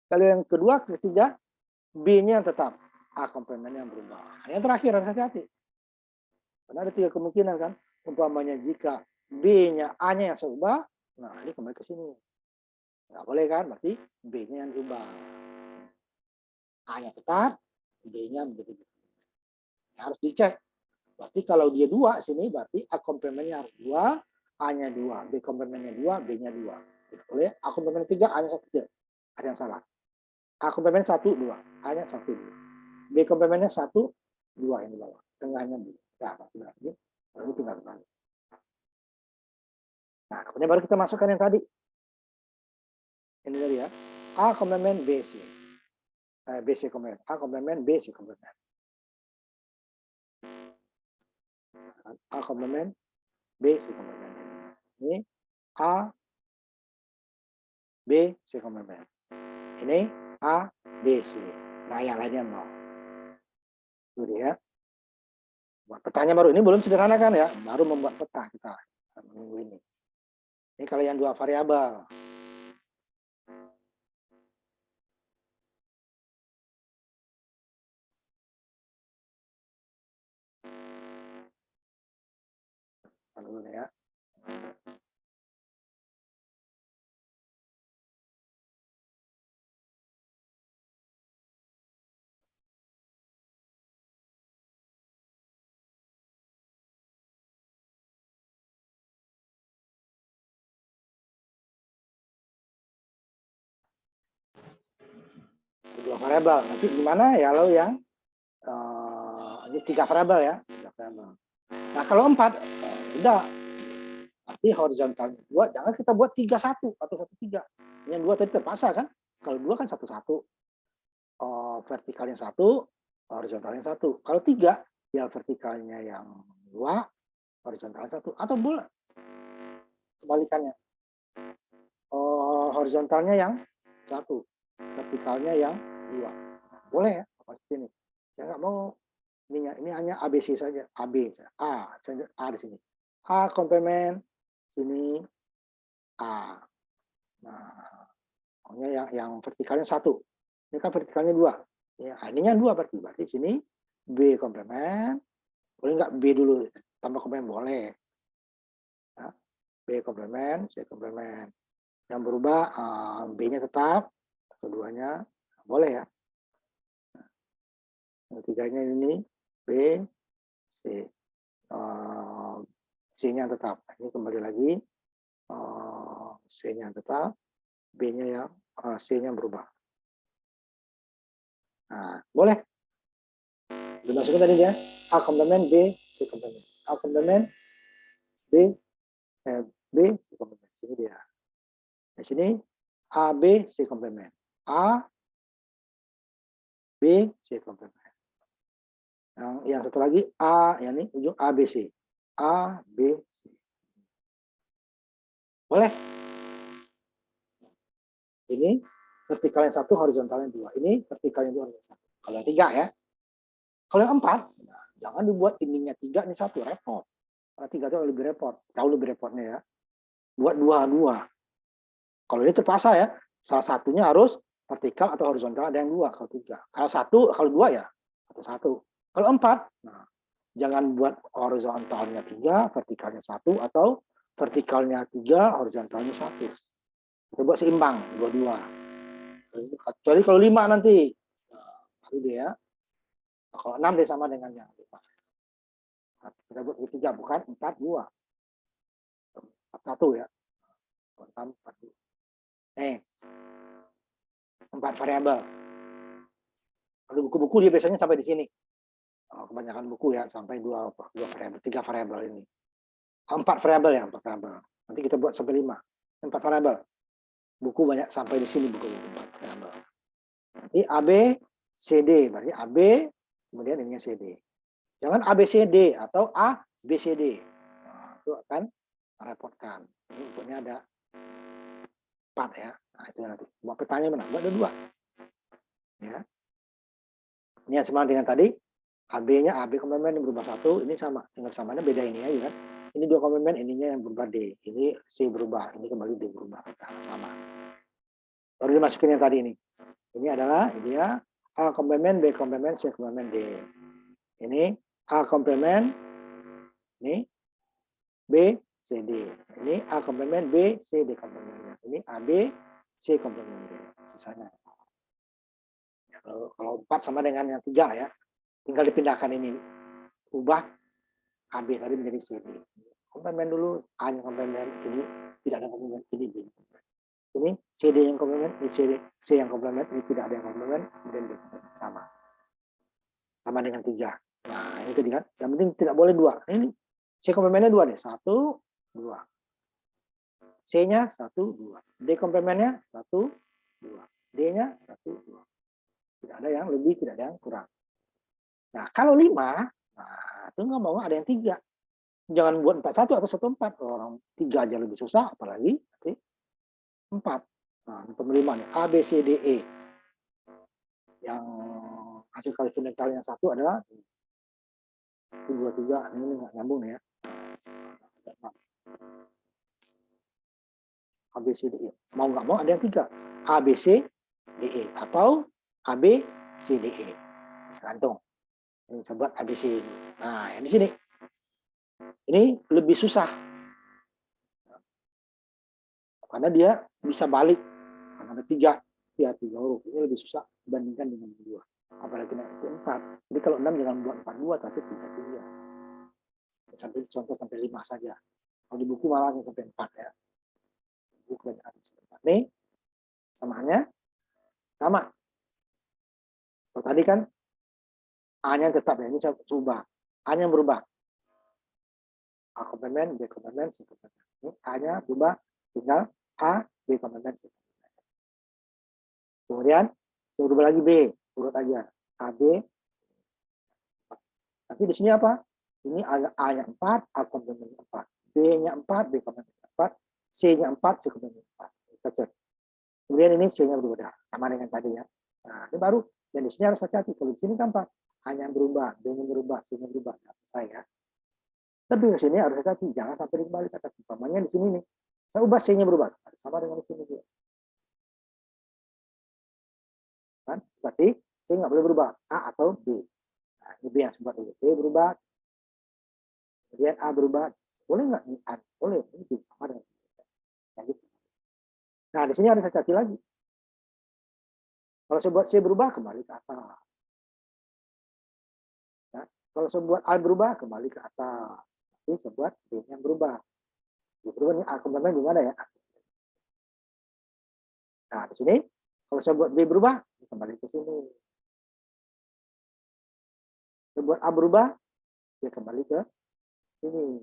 Kalau yang kedua, ketiga, B-nya yang tetap, A komplemen yang berubah. Yang terakhir harus hati-hati. Karena ada tiga kemungkinan kan. Umpamanya jika B-nya A-nya yang berubah, nah ini kembali ke sini. Nggak boleh kan, berarti B-nya yang berubah. A-nya tetap, B-nya menjadi harus dicek. Berarti kalau dia dua sini, berarti A komplemennya harus dua, A-nya dua, B komplemennya dua, B-nya dua. Boleh A komplemen tiga, A-nya satu, ada yang salah. A komplemen satu, dua, A-nya satu, dua. B komplemennya satu, dua yang di bawah, tengahnya dua. Ya, berarti baru tinggal balik. Nah, kemudian baru kita masukkan yang tadi. Ini tadi ya. A komplemen BC. BC komplemen. A komplemen BC komplemen. A komplemen B, C komplemen. Ini A, B, C komplemen. Ini A, B, C. Nah, yang lainnya 0. Itu dia. Buat petanya baru. Ini belum sederhana kan ya? Baru membuat peta kita minggu ini. Ini kalau yang dua variabel. Dulu ya. Dua variabel. Nanti gimana ya lo yang ini tiga variabel ya. Tiga variabel. Nah kalau 4, udah. Arti horizontalnya 2, jangan kita buat 3-1 atau 1-3. Yang 2 tadi terpaksa kan? Kalau 2 kan 1-1. Vertikalnya 1, horizontalnya 1. Kalau 3, ya vertikalnya yang 2, horizontalnya 1. Atau boleh kebalikannya. Horizontalnya yang 1, vertikalnya yang 2. Boleh ya? Seperti ini. Saya nggak mau ini hanya ABC saja. AB A, A di sini. A komplemen sini A. Nah, yang vertikalnya 1. Ini kan vertikalnya 2. Ya, ini yang 2 berarti sini B komplemen. Boleh nggak B dulu tambah komplemen? Boleh. Ya, B komplemen, C komplemen. Yang berubah B-nya tetap, keduanya boleh ya. Yang tiganya ini B, C. C-nya tetap. Ini kembali lagi C-nya tetap, B-nya yang C-nya berubah. Nah, boleh. Dimasukin tadi dia A komplemen B, C komplemen. A komplemen B, C komplemen. Sini dia. Di sini A, B, C komplemen. A, B, C komplemen. Yang satu lagi A, yang ini ujung A, B, C. A, B, C. Boleh? Ini vertikalnya 1, horizontalnya 2. Ini vertikalnya 2, horizontalnya 1. Kalau yang 3 ya. Kalau yang 4, nah, jangan dibuat ininya 3, ini 1, repot. Karena 3 itu lebih repot. Jauh lebih repotnya ya. Buat 2. Kalau ini terpaksa ya, salah satunya harus vertikal atau horizontal ada yang 2, kalau 3. Kalau 2 ya satu-satu. Kalau 4, nah, jangan buat horizontalnya 3, vertikalnya 1, atau vertikalnya 3, horizontalnya 1. Kita buat seimbang, 2-2. Kecuali kalau 5 nanti. Nah, baru dia ya. Kalau 6 dia sama dengan yang 5. Nah, kita buat 3, bukan 4, 2. 4, 1 ya. 4, 2. 4 variabel. Kalau buku-buku dia biasanya sampai di sini. Kebanyakan buku ya sampai 2 variabel, 3 variabel ini. 4 variabel ya, 4 variabel. Nanti kita buat sampai 5. 4 variabel. Buku banyak sampai di sini buku 4 variabel. Nanti AB, CD, berarti AB, kemudian ininya CD. Jangan ABCD atau ABCD. Nah, itu akan merepotkan. Ini inputnya ada 4 ya. Nah, itu nanti. Buat petanya mana? Buat ada 2. Ya. Ini yang sama dengan tadi. AB-nya, AB komplement yang berubah 1, ini sama. Tinggal samanya beda ini ya, kan? Ini 2 komplement, ininya yang berubah D. Ini C berubah, ini kembali D berubah. Nah, sama. Baru dimasukin yang tadi ini. Ini adalah dia A komplement, B komplement, C komplement, D. Ini A komplement, ini B, C, D. Ini A komplement, B, C, D komplement. Ini AB, C komplement D. Sisanya. Ya, kalau 4 sama dengan yang 3 ya. Tinggal dipindahkan ini. Ubah AB tadi menjadi CD. Komplement dulu, A yang komplement, ini tidak ada komplement, ini B. Ini CD yang komplement, ini C yang komplement, ini tidak ada yang komplement, kemudian D sama. Sama dengan 3. Nah, ini tadi kan. Yang penting tidak boleh 2. Ini C komplementnya 2 nih. 1, 2. C-nya 1, 2. D komplementnya 1, 2. D-nya 1, 2. Tidak ada yang lebih, tidak ada yang kurang. Nah, kalau 5, nah, itu nggak mau ada yang 3. Jangan buat 41 atau 14. Orang 3 aja lebih susah, apalagi nanti 4. Nah, penerima nih, A, B, C, D, E. Yang hasil kali fundamental yang 1 adalah 1, 2, 3. Ini nggak nyambung nih ya. A, B, C, D, E. Mau nggak mau ada yang 3. A, B, C, D, E. Atau A, B, C, D, E. Sekantung. Ini saya buat A, B, C. Nah, yang di sini. Ini lebih susah. Karena dia bisa balik. Karena ada 3. Ya, 3 huruf. Ini lebih susah dibandingkan dengan 2. Apalagi nanti 4. Jadi kalau 6 jangan buat 42, tapi 3. Sampai contoh sampai 5 saja. Kalau di buku malah sampai 4 ya. Buku banyak sampai 4. Nih, samaannya sama. Kalau tadi kan A-nya tetap ya, ini saya ubah. A-nya berubah. A komplement, B komplement, C komplement. Ini A-nya berubah, tinggal A, B komplement, C komplement. Kemudian, saya berubah lagi B, urut aja. A, B. Nanti di sini apa? Ini A-nya 4, A komplement 4. B-nya 4, B komplement 4. C-nya 4, C komplement 4. Kita cek. Kemudian ini C-nya berubah. Sama dengan tadi ya. Nah, ini baru. Dan di sini harus hati-hati. Kalau di sini gampang. A-nya berubah, B-nya berubah, C-nya berubah. Nah, selesai ya. Tapi di sini harus hati-hati. Jangan sampai dibalik atas. Umpamanya di sini nih. Saya ubah C-nya berubah. Sama dengan di sini juga. Kan? Berarti C nggak boleh berubah. A atau B. Nah, ini B yang sebut dulu. B berubah. Kemudian A berubah. Boleh nggak? A. Boleh. Ini sama dengan gitu. Nah, di sini harus hati-hati lagi. Kalau saya buat C berubah, kembali ke atas. Ya. Kalau saya buat A berubah, kembali ke atas. Tapi saya buat B-nya berubah. B berubah ini A komplement di mana ya? Nah, di sini, kalau saya buat B berubah, kembali ke sini. Saya buat A berubah, dia kembali ke sini.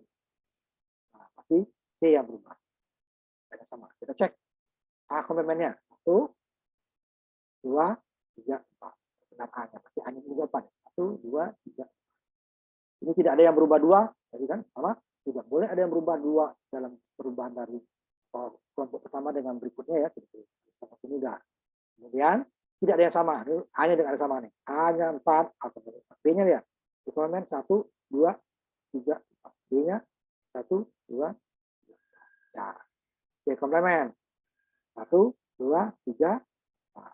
Nah, pasti C yang berubah. Ada sama. Kita cek. A komplementnya. 1, 2, 3, 4. Benar A-nya. Pasti A-nya berubah 4. 1, 2, 3. Ini tidak ada yang berubah 2. Jadi kan sama. Tidak boleh ada yang berubah 2 dalam perubahan dari kelompok pertama dengan berikutnya ya. Seperti ini dah. Kemudian tidak ada yang sama. Ini A-nya dengan ada sama nih. A-nya 4, B-nya ya. Komplement 1, 2, 3, 4. B-nya 1, 2, 3. Ya. C komplement. 1, 2, 3, 4.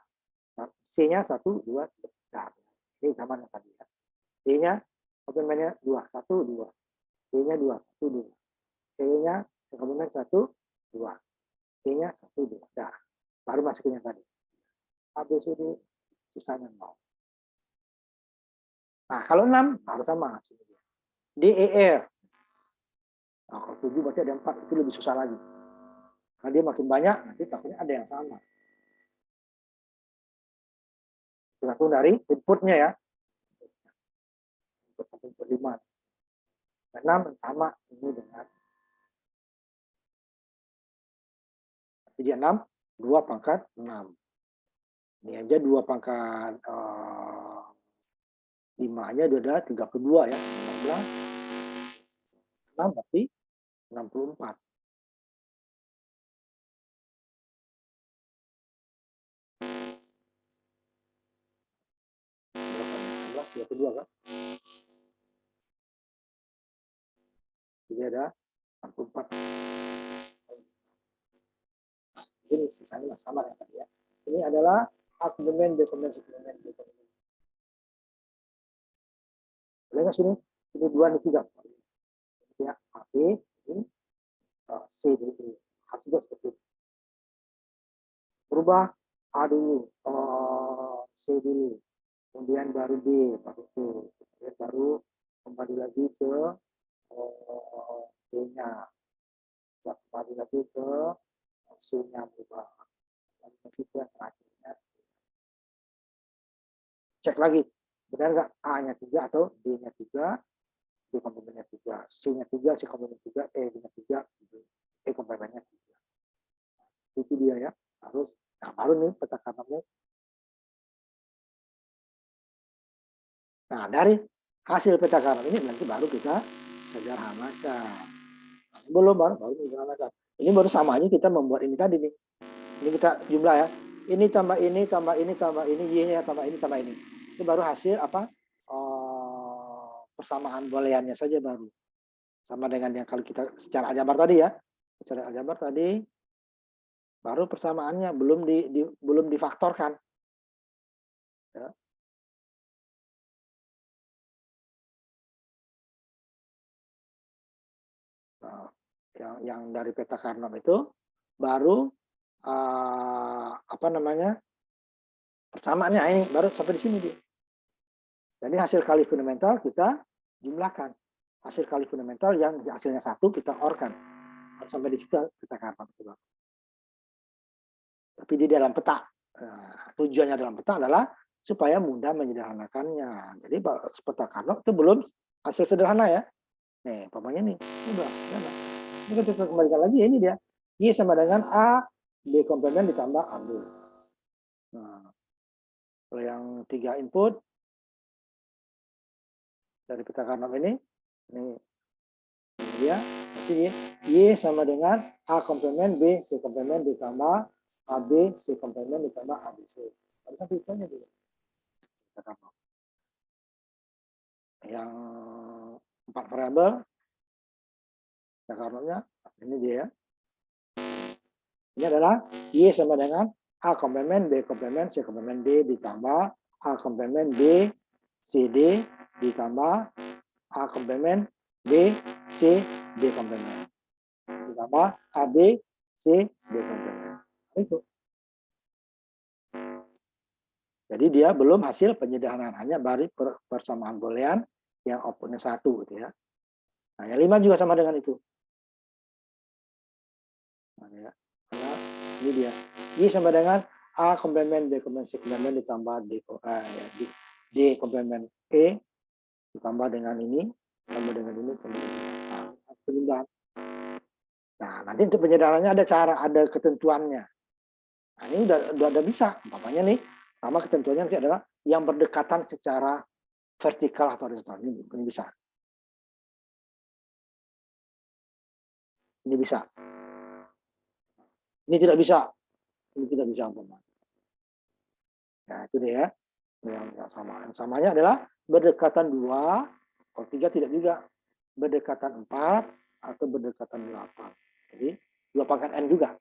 C-nya 1, 2, 3. Nah, ini sama yang tadi ya. D-nya komplemennya 2, 1, 2. D-nya 2, 1, 2. C-nya komplemen 1, 2. C-nya 1, 2. Nah, baru masukin yang tadi. A, B, C, D, sisanya 0. Nah, kalau 6, baru sama. D, E, R. Nah, kalau 7 berarti ada 4, itu lebih susah lagi. Karena dia makin banyak, nanti takutnya ada yang sama. Tergantung dari inputnya ya. Input 1, input 5. 6 sama ini dengan. Jadi 6, 2 pangkat 6. Ini aja 2 pangkat 5-nya udah 32 ya. 16, 6 berarti 64. 16, 32 kan? Jadi ada 64. Ini sisanya sama ya tadi ya. Ini adalah A komplemen, B komplemen, C komplemen, D komplemen. Boleh nggak sini? Ini 2, ini 3. Ya, A, B, ini C, D, E. Harus juga seperti itu. Berubah A dulu, C dulu, kemudian baru D, baru C, kemudian baru kembali lagi ke D-nya, kembali lagi ke C-nya berubah, kembali lagi ke terakhirnya. Cek lagi, benar nggak A-nya 3 atau D-nya 3, D komplemennya 3, C-nya 3, C komplemen 3, E-nya 3, E komplemennya 3. Itu dia ya, harus. Nah, baru nih peta kanannya. Nah, dari hasil peta kanan ini nanti baru kita sederhanakan. Nah, belum baru sederhanakan. Ini baru sama aja kita membuat ini tadi nih. Ini kita jumlah ya. Ini tambah ini, tambah ini, tambah ini, Y-nya tambah ini, tambah ini. Itu baru hasil apa? Persamaan booleannya saja baru. Sama dengan yang kalau kita secara aljabar tadi ya. Secara aljabar tadi baru persamaannya belum difaktorkan. Ya. Nah, yang dari peta Carnot itu baru apa namanya persamaannya ini baru sampai di sini dia. Jadi hasil kali fundamental kita jumlahkan. Hasil kali fundamental yang hasilnya 1 kita orkan. Sampai di situ kita Carnot. Tapi di dalam peta, tujuannya dalam peta adalah supaya mudah menyederhanakannya. Jadi peta Carnot itu belum hasil sederhana ya. Nih, pamannya nih, ini udah hasil sederhana. Ini kita kembalikan lagi ya, ini dia. Y sama dengan A, B komplemen ditambah AB. Nah, kalau yang 3 input dari peta Carnot ini dia, berarti dia Y sama dengan A komplemen B, C komplemen ditambah AB, C komplemen ditambah ABC. Harus sampai itu aja dulu. Yang 4 variabel, peta Carnotnya, ini dia ya. Ini adalah Y sama dengan A komplemen, B komplemen, C komplemen, D ditambah A komplemen, B, C, D ditambah A komplemen, B, C, D komplemen. Ditambah A, B, C, D komplemen. Itu. Jadi dia belum hasil penyederhanaan, hanya baru persamaan boolean yang outputnya 1 gitu ya. Nah, yang 5 juga sama dengan itu. Nah, ya. Karena ini dia. Y sama dengan A komplemen, B komplemen, C komplemen ditambah D komplemen E ditambah dengan ini, tambah dengan ini, penjumlahan. Nah, nanti untuk penyederhanaannya ada cara, ada ketentuannya. Nah, ini udah bisa. Umpamanya nih, sama ketentuannya nanti adalah yang berdekatan secara vertikal atau horizontal. Ini bisa. Ini bisa. Ini tidak bisa. Ini tidak bisa umpamanya. Nah, itu dia. Yang sama. Yang samanya adalah berdekatan 2, kalau 3 tidak juga. Berdekatan 4 atau berdekatan 8. Jadi 2 pangkat N juga.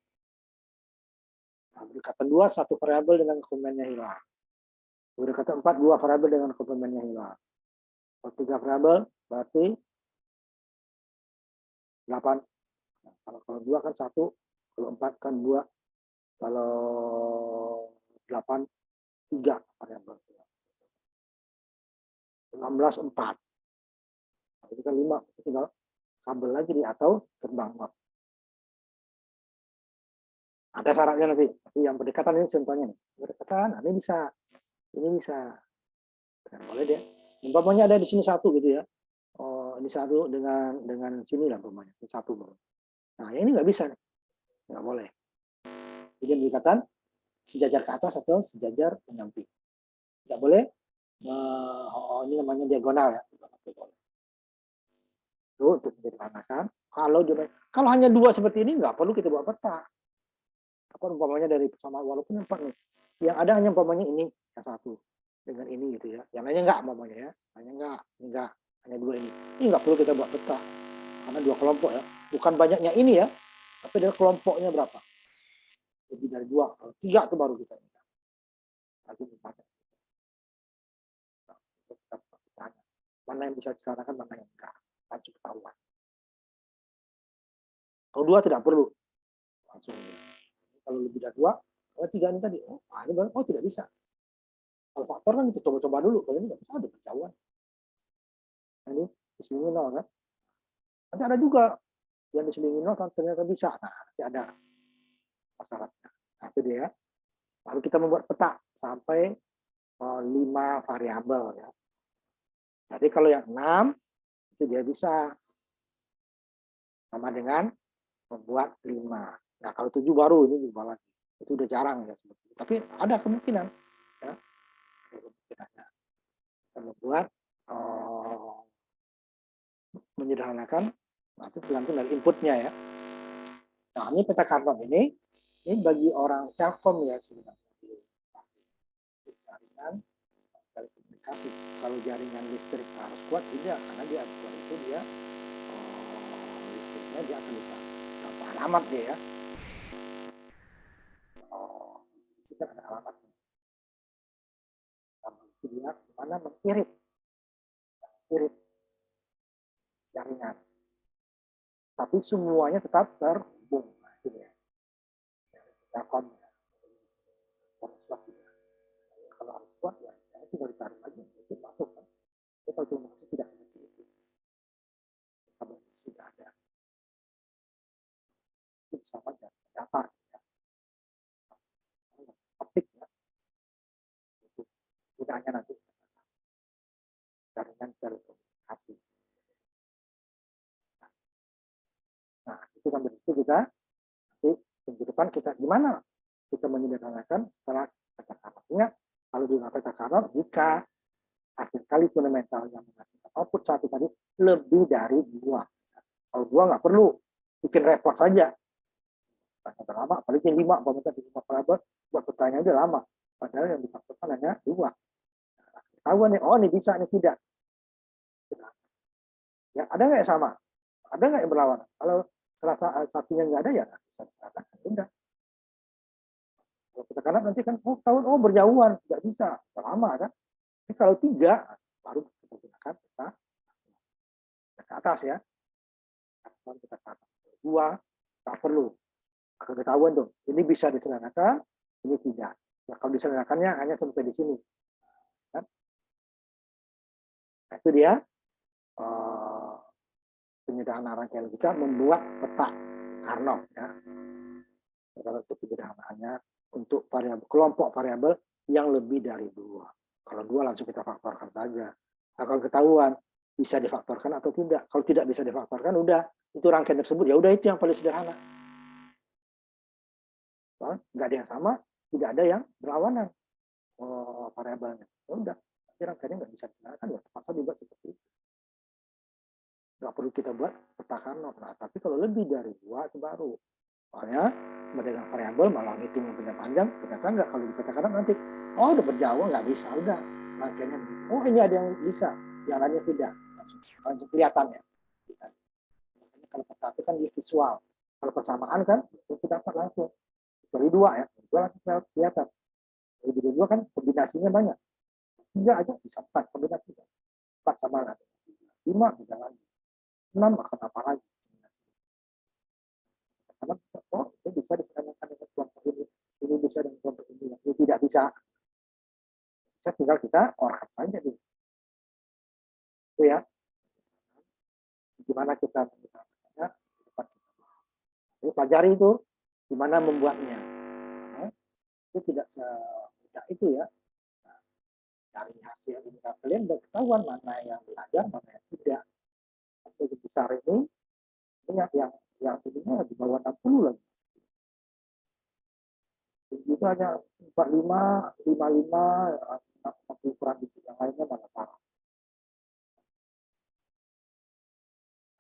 Berdekatan 2, satu variabel dengan komplementnya hilang. Berdekatan 4, 2 variabel dengan komplementnya hilang. Kalau 3 variabel berarti 8. Nah, kalau 2 kan 1, kalau 4 kan 2, kalau 8 3 variabel. 16 4. Nah, itu kan 5, tinggal kabel lagi di atau terbang. Ada syaratnya nanti. Tapi yang berdekatan ini contohnya nih. Berdekatan, ini bisa. Ini bisa. Nah, boleh deh. Umpamanya ada di sini satu gitu ya. Oh, ini satu dengan sini lah umpamanya. Ini satu baru. Nah, yang ini nggak bisa nih. Nggak boleh. Jadi berdekatan sejajar ke atas atau sejajar menyamping. Nggak boleh. Ini namanya diagonal ya. Itu untuk menyederhanakan. Kalau hanya 2 seperti ini nggak perlu kita buat peta. Apa umpamanya dari persamaan walaupun 4 nih. Yang ada hanya umpamanya ini yang satu dengan ini gitu ya. Yang lainnya enggak umpamanya ya. Enggak, hanya 2 ini. Ini enggak perlu kita buat peta. Karena 2 kelompok ya. Bukan banyaknya ini ya. Tapi dari kelompoknya berapa? Lebih dari 2. Kalau 3 itu baru kita minta. Nanti dipakai. Mana yang bisa diserahkan, mana yang enggak. Langsung ketahuan. Kalau 2 tidak perlu. Langsung. Kalau lebih dari 2, kalau 3 ini tadi, ini baru, tidak bisa. Kalau faktor kan kita coba-coba dulu, kalau ini nggak bisa, ada kejauhan. Ini diselingi 0 kan. Nanti ada juga yang diselingi 0 kan ternyata bisa. Nah, nanti ada syaratnya. Nah, itu dia. Lalu kita membuat peta sampai 5 variabel ya. Jadi kalau yang 6 itu dia bisa sama dengan membuat 5. Nah, kalau 7 baru ini juga lagi. Itu udah jarang ya. Tapi ada kemungkinan ya. Kemungkinannya. Kita membuat menyederhanakan, nah, itu tergantung dari inputnya ya. Nah, ini peta Carnot ini bagi orang Telkom ya sebenarnya. Jaringan telekomunikasi. Kalau jaringan listrik harus kuat tidak, karena dia harus kuat itu dia listriknya dia akan bisa tanpa alamat dia ya. Kita ada alamat. Itu dia mana mengirit jaringan. Tapi semuanya tetap terhubung. Nah, itu ya. Telkom. Kalau harus kuat ya, itu baru ditaruh lagi, listrik masuk kan. Tapi kalau belum masuk tidak seperti itu. Kalau sudah ada, itu sama dengan data. Ya. Optik ya. Itu gunanya nanti jaringan telekomunikasi. Nah, itu sampai situ kita nanti minggu depan kita gimana kita menyederhanakan setelah peta Carnot. Ingat, kalau di peta Carnot jika hasil kali fundamental yang menghasilkan output satu tadi lebih dari 2. Kalau 2 nggak perlu, bikin repot saja. Tanya lama, apalagi 5, pemerintah di 5 variabel, buat pertanyaan aja lama. Padahal yang ditakutkan hanya 2. Ketahuan nih, ini bisa, nih tidak. Ya, ada nggak yang sama? Ada nggak yang berlawanan? Kalau salah satunya nggak ada, ya bisa dikatakan. Udah. Kalau kita kanan nanti kan, tahun, berjauhan. Nggak bisa, lama kan. Tapi kalau 3, baru kita gunakan kita ke atas ya. Kita ke atas. 2, tak perlu. Akan ketahuan tuh, ini bisa diselenggarakan, ini tidak. Ya, kalau diselenggarakannya hanya sampai di sini. Kan? Nah, itu dia penyederhanaan rangkaian kita membuat peta Carnot. Ya. Kalau untuk penyederhanaannya untuk variabel, kelompok variabel yang lebih dari 2. Kalau 2 langsung kita faktorkan saja. Nah, kalau ketahuan bisa difaktorkan atau tidak. Kalau tidak bisa difaktorkan, udah itu rangkaian tersebut ya udah itu yang paling sederhana. Nggak ada yang sama, tidak ada yang berlawanan variabelnya. Ya udah, tapi rangkaiannya nggak bisa disederhanakan ya terpaksa dibuat seperti itu. Nggak perlu kita buat peta Carnot. Nah, tapi kalau lebih dari 2 itu baru. Soalnya dengan variabel malah hitung benda panjang, ternyata nggak kalau di peta Carnot nanti, udah berjauh nggak bisa, udah rangkaiannya ini ada yang bisa, yang lainnya tidak. Langsung kelihatan ya. Makanya kalau peta itu kan visual. Kalau persamaan kan itu dapat langsung. Dari dua ya, dua langsung kelihatan. Dari dua kan kombinasinya banyak. Tiga aja bisa empat kombinasinya. Empat sama lagi. Lima bisa lagi. Enam akan apa lagi? Karena oh itu bisa disamakan dengan kelompok ini bisa dengan kelompok ini. Ini tidak bisa. Bisa tinggal kita orang saja dulu. Itu ya. Gimana kita menggunakannya? Jadi pelajari itu gimana membuatnya. Nah, itu tidak semudah itu ya. Nah, dari hasil ini kalian sudah ketahuan mana yang belajar, mana yang tidak. Hasil besar ini yang ininya di bawah 60 lagi. Itu hanya 45, 55, 60 kurang dikit, yang lainnya mana parah.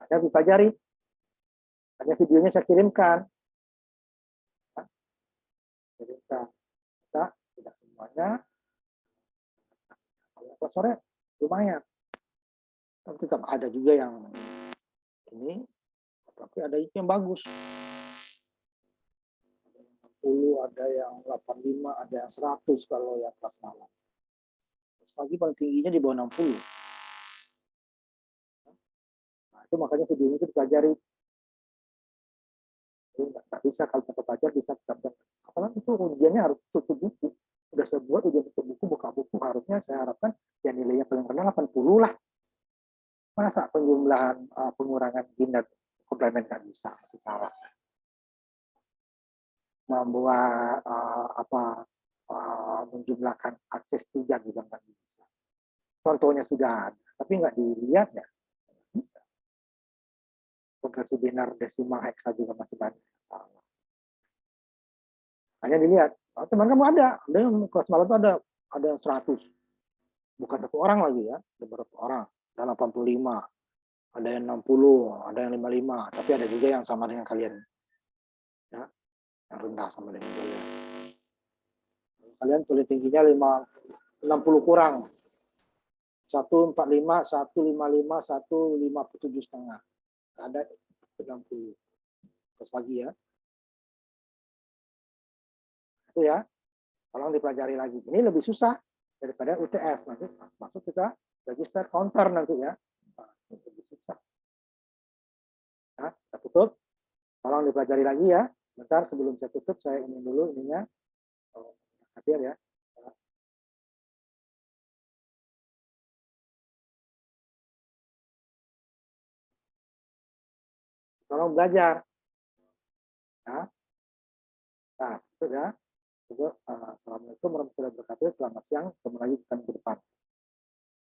Hanya dipelajari. Hanya videonya saya kirimkan. Kirimkan. Kita tidak semuanya. Kalau sore lumayan. Tapi tetap ada juga yang ini, tapi ada yang bagus. Ada yang 60, ada yang 85, ada yang 100 kalau yang kelas malam. Terus pagi paling tingginya di bawah 60. Nah, itu makanya videonya itu dipelajari. Jadi nggak bisa kalau tetap belajar bisa tetap. Apalagi itu ujiannya harus tutup buku. Udah saya buat ujian tutup buku, buka buku, harusnya saya harapkan ya nilainya paling rendah 80 lah. Masa penjumlahan pengurangan biner komplement nggak bisa, masih salah. Membuat menjumlahkan akses 3 juga nggak bisa. Contohnya sudah ada, tapi nggak dilihat ya. Bisa. Progresi biner desimal heksa juga masih banyak salah. Hanya dilihat, oh, teman kamu ada yang kelas malam itu ada yang 100. Bukan satu orang lagi ya, ada beberapa orang. Ada 85, ada yang 60, ada yang 55, tapi ada juga yang sama dengan kalian. Ya, yang rendah sama dengan kalian. Kalian tulis tingginya 60 kurang. 145, 155, 157,5. Ada 60. Terus pagi ya. Itu ya. Tolong dipelajari lagi. Ini lebih susah daripada UTS. Nanti masuk kita register counter nanti ya. Nah, lebih susah. Nah, kita tutup. Tolong dipelajari lagi ya. Sebentar sebelum saya tutup, saya ini dulu ininya. Hadir ya. Tolong belajar. Nah, sudah. Assalamualaikum warahmatullahi wabarakatuh. Selamat siang. Ketemu lagi ke depan.